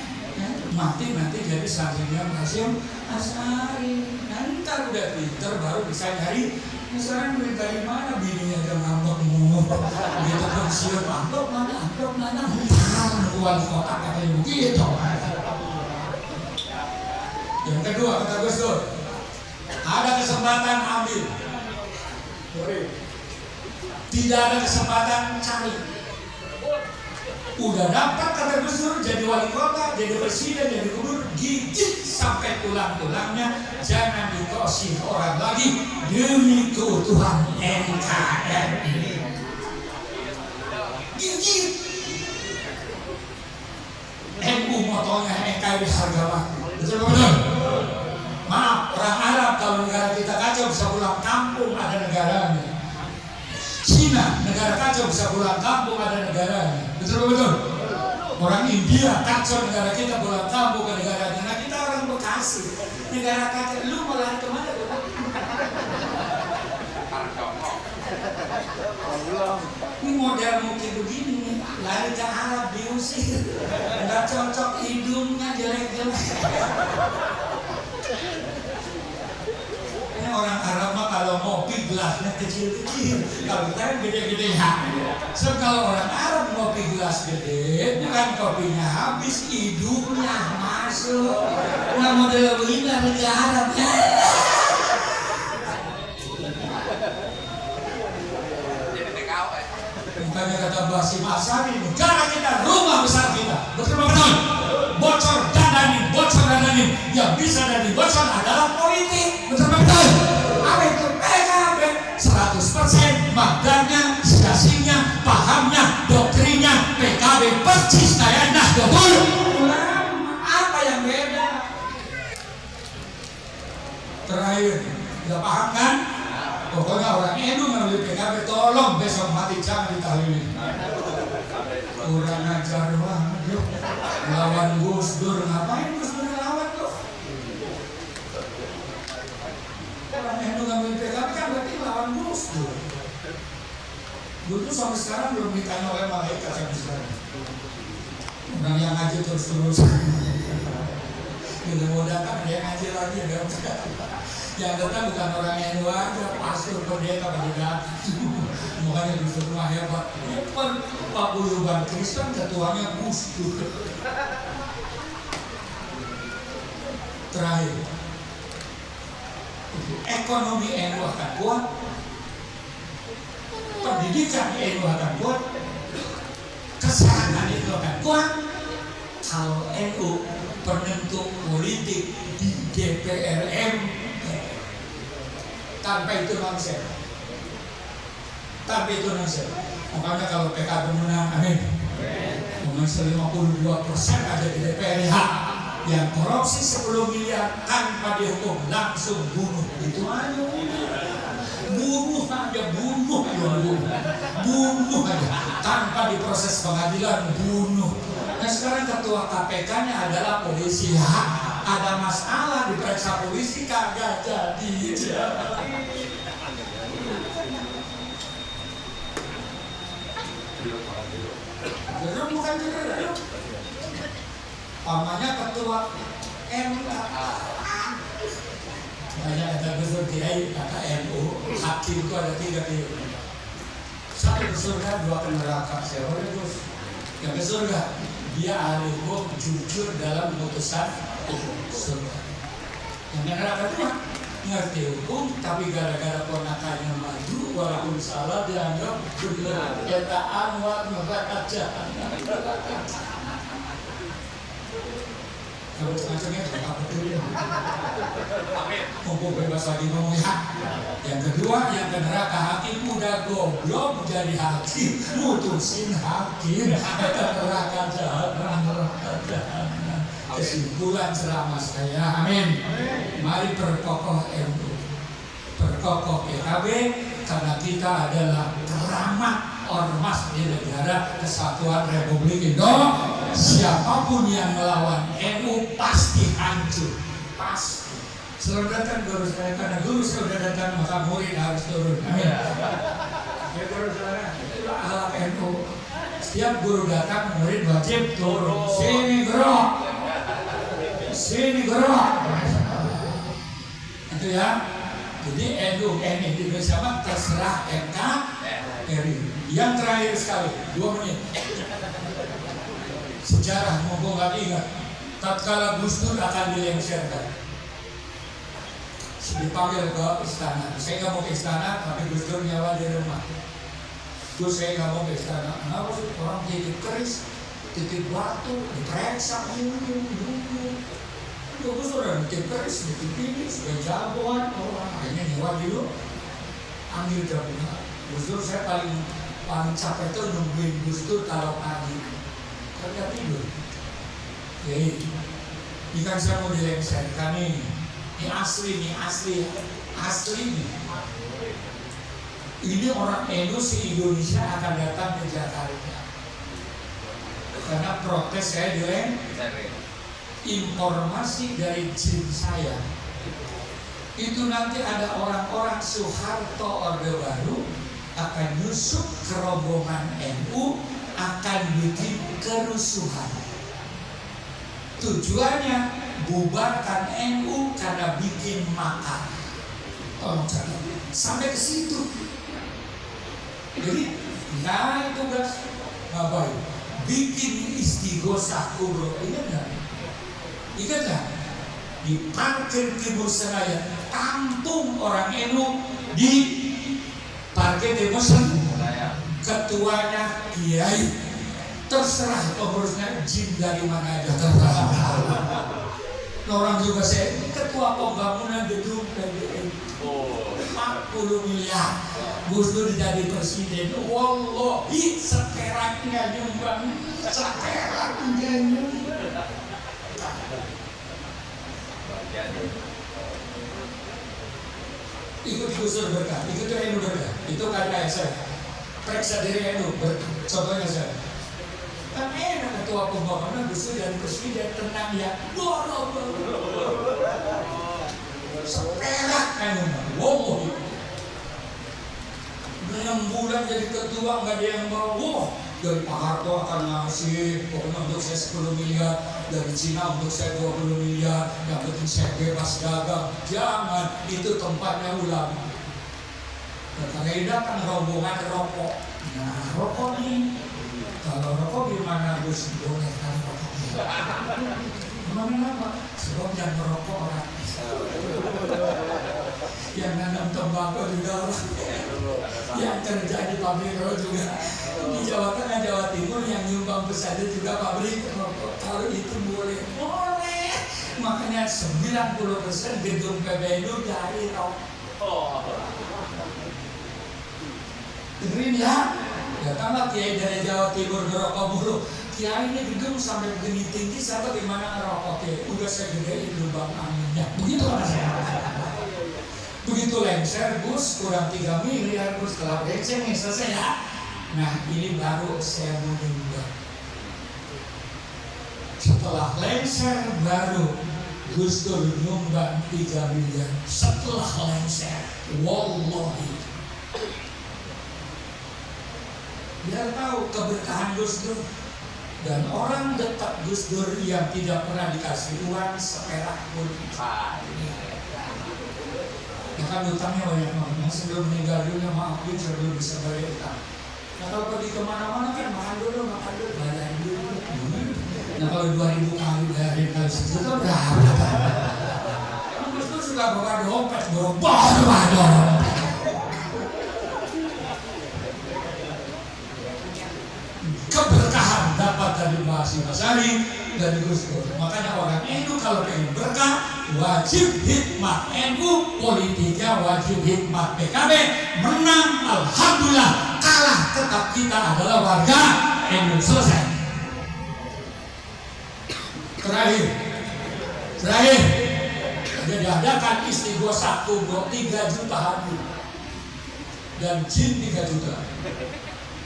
mati nanti jadi selanjutnya Hasyim Asy'ari. Nanti udah pinter baru bisa nyari. Misalnya duit dari mana bininya aja ngambekmu. Begitu pensiun amplop mana. Wali kota katanya begitu. Yang kedua kata Gus Dur, ada kesempatan ambil. Tidak ada kesempatan cari. Udah dapat kata Gus Dur jadi wali kota, jadi presiden, jadi gubernur, gigit sampai tulang-tulangnya, jangan dikasih orang lagi demi keutuhan NKRI. Gigit. NU motonya NKRI harga mati. Betul. Maaf, orang Arab kalau negara kita kacau bisa pulang kampung ada negaranya. Cina negara kacau bisa pulang kampung ada negaranya. Betul. Orang India kacau negara kita pulang kampung ke negaranya. Nah kita orang Bekasi negara kacau. Lu mau lari kemana? Ini model mungkin begini nih. Lari ke Arab diusir. Nggak cocok hidungnya jelek-jelek. Ini orang Arab mah kalau ngopi gelasnya kecil-kecil, kalau kita kan gede-gede ya. So kalau orang Arab ngopi gelas gede, bukan kopinya habis, hidungnya masuk. Nah model begini lari ke Arab ya. Bukannya kata Basim Asari, negara kita, rumah besar kita. Betul. Bocor dan dani. Yang bisa dan dibocor adalah politik. Betul. Apa itu? PKB 100% magangnya, siasinya, pahamnya, doktrinnya PKB persis kayak Nahdlatul Ulama. Apa yang beda? Terakhir, tidak paham kan? Pokoknya orang NU melalui PKB tolong besok mati jangan ditahlilin. Kurang ajar banget yuk. Lawan Gus Dur, ngapain Gus Dur lawan tuh? Orang NU melalui PKB kan berarti lawan Gus Dur. Gus Dur sampai sekarang belum ditanya oleh malaikat sampai sekarang. Orang yang ngaji terus-terusan. Bila mau datang dia ngaji lagi ada yang datang bukan orang NU aja, pastor pendeta pada makanya di rumah hebat. Pak Guyuban Kristen ketuanya Gus Dur. Terakhir, ekonomi NU akan kuat, pendidikan NU akan kuat, kesehatan itu akan kuat. Kalau NU penentu politik di DPR tanpa itu nonsen, makanya kalau PKB menang, amin, dengan 52% ada di DPR yang korupsi 10 miliar tanpa dihukum langsung bunuh, itu aja, bunuh aja tanpa diproses pengadilan, bunuh. Nah sekarang ketua KPK-nya adalah polisi, ada masalah diperiksa polisi kagak jadi. Gerem bukan gerem. Pamannya ketua MK. Banyak ada besar kiai kata NU, hakim itu ada 3 kiai. 1 ke surga, 2 ke neraka. Siapa itu? Yang ke surga, dia ahli hukum, jujur dalam putusan surga. Yang ke neraka itu ngerti hukum, tapi gara-gara ponakannya maju, walaupun salah dianggap benar. Kita anwar neraka jahanam. Kalau macamnya apa betul ya? Mumpung bebas lagi ngomong ya. Yang kedua, yang ke neraka hakim udah goblok jadi hakim, mutusin hakim, ke neraka jahanam. Kesimpulan ceramah saya, amin. Mari perkokoh NU, perkokoh PKB, karena kita adalah keramat ormas di negara Kesatuan Republik Indonesia. Siapapun yang melawan NU pasti hancur, pasti. Selalu datang guru saya, karena guru sudah datang maka murid harus turun. Amin. Ya guru saya, itulah alat NU. Setiap guru datang, murid wajib turun. Sini gerak, sini gerak. Itu ya. Jadi NU di Indonesia mah terserah NKRI. Yang terakhir sekali, 2 menit. Sejarah mumpung nggak ingat, tatkala Gus Dur akan dilengsarkan, dipanggil ke istana. Saya nggak mau ke istana, tapi Gus Dur nyawa di rumah. Gus, saya nggak mau ke istana. Kenapa sih? Orang titik keris, titik batu, diperiksa dulu. Gus Dur ada titik keris, titik ini, sudah jagoan orang. Akhirnya nyawa dulu, ambil gabungan. Gus Dur saya paling capek itu nungguin Gus Dur kalau pagi. Kerja tidur. Jadi, ini kan saya mau dilengsarkan nih. Ini asli nih. Ini orang NU se-Indonesia akan datang ke Jakarta. Karena protes saya dilengsarkan. Informasi dari jin saya, itu nanti ada orang-orang Soeharto Orde Baru akan nyusup ke rombongan NU, akan bikin kerusuhan. Tujuannya bubarkan NU karena bikin makar. Tolong catat sampai ke situ. Jadi, nah itu guys, ngapain? Bikin istighosah kubro. Ingat nggak? Di parkir Timur Senayan, tampung orang NU di parkir Timur Senayan. Ketuanya kiai, terserah pengurusnya jin dari mana aja terserah. Orang juga saya ketua pembangunan gedung PBN 40 miliar. Gus Dur jadi presiden. Wallahi seperaknya nyumbang, seperaknya nyumbang. Ikut Gus Dur berkah, ikut NU berkah. Itu kata saya. Periksa diri NU, contohnya saya. Kan enak ketua pembangunan Gus Dur dan presiden, tenang ya. Seperak NU, wallahi. 6 bulan jadi ketua nggak ada yang mau. Wah, dari Pak Harto akan ngasih pokoknya untuk saya 10 miliar, dari Cina untuk saya 20 miliar, yang penting saya bebas dagang. Jangan, itu tempatnya ulama. Karena ini kan rombongan rokok. Nah, rokok nih, kalau rokok gimana Gus? Boleh kan rokok? Kenapa? Sebab yang merokok orang yang nanam tembakau juga orang, yang kerja di pabrik rokok juga. Di Jawa Tengah, Jawa Timur yang nyumbang besar juga pabrik rokok. Kalau itu boleh, boleh. Makanya 90% gedung PBNU dari rokok. Dengerin ya, datanglah kiai dari Jawa Timur ngerokok mulu. Kiai ini gedung sampai begini tinggi, saya bagaimana ngerokok kiai? Udah saya gedein lubang anginnya. Begitu kan saya. Begitu lengser Gus, kurang 3 miliar Gus, setelah beceng nih selesai ya. Nah ini baru saya mau nyumbang. Setelah lengser baru Gus Dur nyumbang 3 miliar. Setelah lengser, wallahi. Biar tahu keberkahan Gus Dur. Dan orang dekat Gus Dur yang tidak pernah dikasih uang seperak pun. Ya kan utangnya banyak banget. Sebelum meninggal dunia maafin saya belum bisa bayar utang. Nah kalau pergi kemana-mana kan makan dulu, bayarin dulu. Nah kalau 2.000 kali bayarin kali sejuta berapa kan? Gus Dur sudah bawa dompet, bawa dompet. Keberkahan dapat dari masing-masing dari Gus Dur. Makanya orang NU kalau pengen berkah wajib hikmat NU, politiknya wajib hikmat PKB. Menang alhamdulillah, kalah tetap kita adalah warga NU. Selesai. Terakhir jadi diadakan istighosah 1, 2, 3 juta hadir dan jin 3 juta.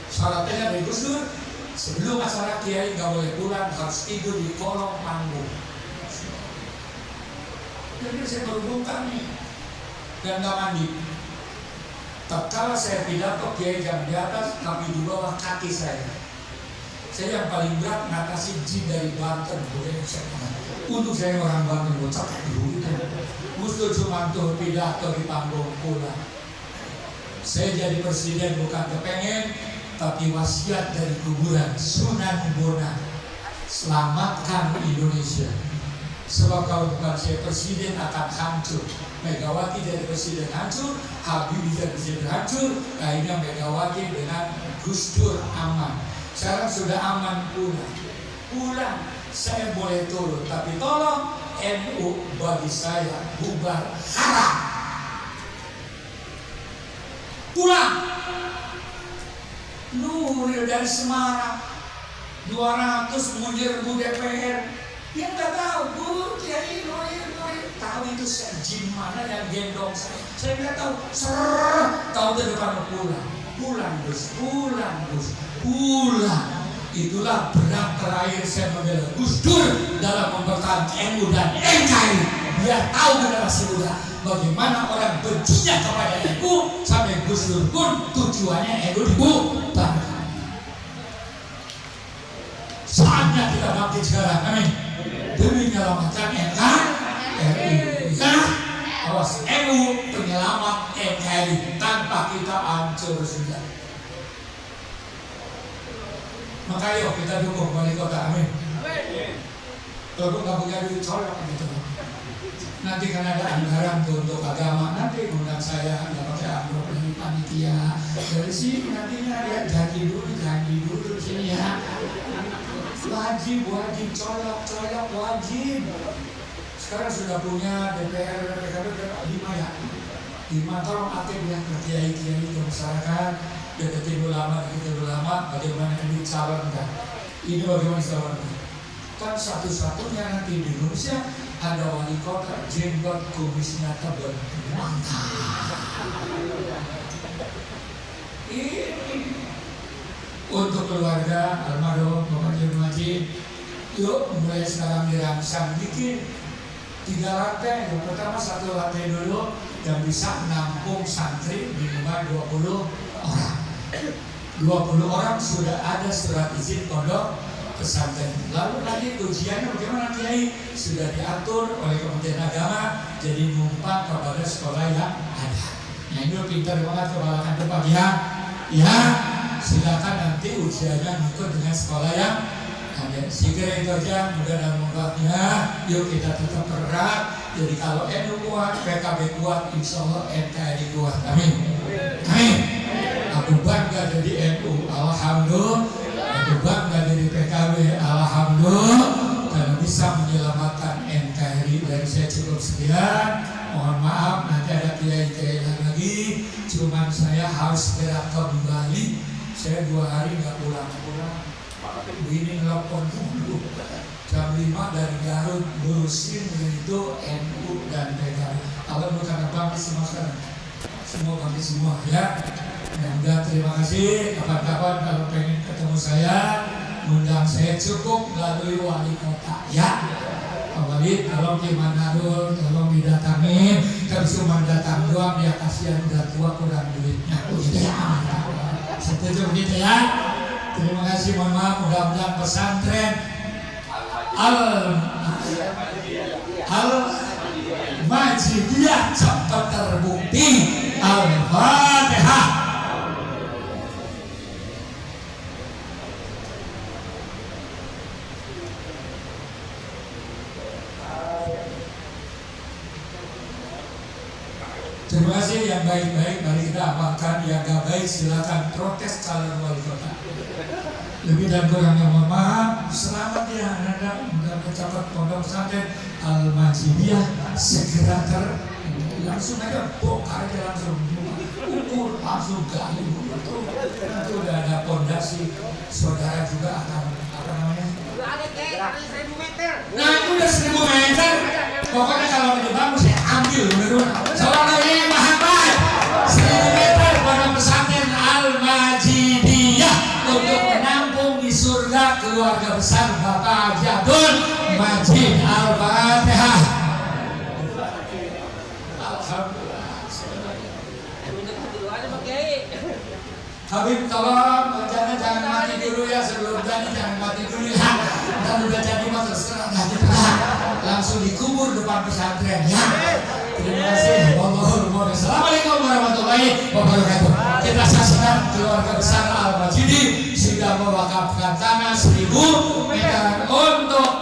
Syaratnya dari Gus Dur, sebelum acara kiai nggak boleh pulang, harus tidur di kolong panggung. Jadi saya berhubungkan nih dan nggak mandi. Tatkala saya pidato, kiai jangan di atas, tapi di bawah kaki saya. Saya yang paling berat ngatasi jin dari Banten, boleh saya. Untuk saya orang Banten, bocah dulu itu. Gus Dur cuma tuh pidato di panggung pulang. Saya jadi presiden bukan kepengen, tapi wasiat dari kuburan Sunan Bonang, selamatkan Indonesia. Sebab kalau bukan saya presiden akan hancur. Megawati jadi presiden hancur, Habibie jadi presiden hancur. Akhirnya Megawati dengan Gus Dur aman. Sekarang sudah aman pulang. Saya boleh turun, tapi tolong NU bagi saya bubar haram. Pulang. Nuril dari Semarang 200 menyerbu DPR. Dia nggak tahu, Bu, Kiai Nuril tahu itu jin mana yang gendong saya. Saya nggak tahu. Tahu ke depan pulang Gus. Itulah berang terakhir saya membela Gus Dur dalam mempertahankan NU dan NKRI. Biar tahu generasi muda bagaimana orang bencinya kepada NU sampai Gus Dur pun tujuannya NU dibubarkan. Saatnya kita bangkit sekarang, amin. Demi menyelamatkan NKRI. Ya, awas NU penyelamat NKRI tanpa kita hancur sudah. Maka yuk kita dukung wali kota, amin. Kalau nggak punya duit colok gitu. Nanti kan ada anggaran untuk agama, nanti undang saya nggak pakai amplop dari panitia. Dari sini nantinya dia janji dulu sini ya. Wajib colok wajib. Sekarang sudah punya DPR PKB 5 ya. 5 tolong aktif ya ke kiai ke masyarakat. Deketin ulama, bagaimana ini calonkan. Ini bagaimana calonkan. Kan satu-satunya nanti di Indonesia ada wali kota jenggot kumisnya tebal. Mantap. Ini untuk keluarga almarhum Bapak Haji Majid. Yuk mulai sekarang dirangsang bikin 3 lantai. Yang pertama 1 lantai dulu yang bisa nampung santri minimal 20 orang. 20 orang sudah ada surat izin pondok pesantren. Lalu lagi ujiannya bagaimana Kiai? Sudah diatur oleh Kementerian Agama, jadi numpang kepada sekolah yang ada. Nah ini pintar banget kepala kantor Pak ya. Ya, silakan nanti ujiannya ikut dengan sekolah yang ada. Segera itu aja, mudah dan mudahnya. Yuk kita tetap erat. Jadi kalau NU kuat, PKB kuat, insya Allah NKRI kuat. Amin. Amin. Aku bangga jadi NU, alhamdulillah. Aku bangga jadi PKB, alhamdulillah. Karena bisa menyelamatkan NKRI. Dari saya cukup sekian. Mohon maaf, nanti ada kiai-kiai lagi. Cuman saya harus segera kembali. Saya 2 hari nggak pulang-pulang. Ini nelfon dulu. Jam 5 dari Garut ngurusin itu NU dan PKB. Allah bukan bangkit semua sekarang. Semua bangkit semua ya. Dan juga terima kasih. Kapan-kapan kalau pengen ketemu saya, undang saya cukup melalui wali kota ya. Pak Wali, tolong di Manado, tolong didatangin. Kalau cuma datang doang, ya kasihan udah tua kurang duitnya. Gitu ya. Setuju begitu ya. Terima kasih, mohon maaf. Mudah-mudahan pesantren Al-Majidiyah cepat terbukti. Al-Fatihah. Terima kasih yang baik-baik, mari kita amalkan. Yang gak baik silakan protes calon wali kota. Lebih dan kurangnya mohon maaf. Selamat ya Anda sudah mencapai pondok pesantren Al-Majidiyah. Segera langsung aja bongkar aja langsung ukur langsung gali itu udah ada pondasi. Saudara juga akan apa namanya? Nah itu udah 1000 meter. Pokoknya kalau dibangun saya ambil beneran. Soalnya ini Muhammad 1000 meter pondok pesantren Al-Majidiyah untuk menampung di surga keluarga besar Bapak Haji Abdul Majid. Al-Fatihah. Alhamdulillah. Habib tolong jangan mati dulu ya, sebelum jadi jangan mati dulu ya. Dan udah jadi mah terserah langsung dikubur depan pesantren ya. Terima kasih. Assalamualaikum warahmatullahi wabarakatuh. Kita saksikan keluarga besar Al-Majidi sudah mewakafkan tanah 1000 meter untuk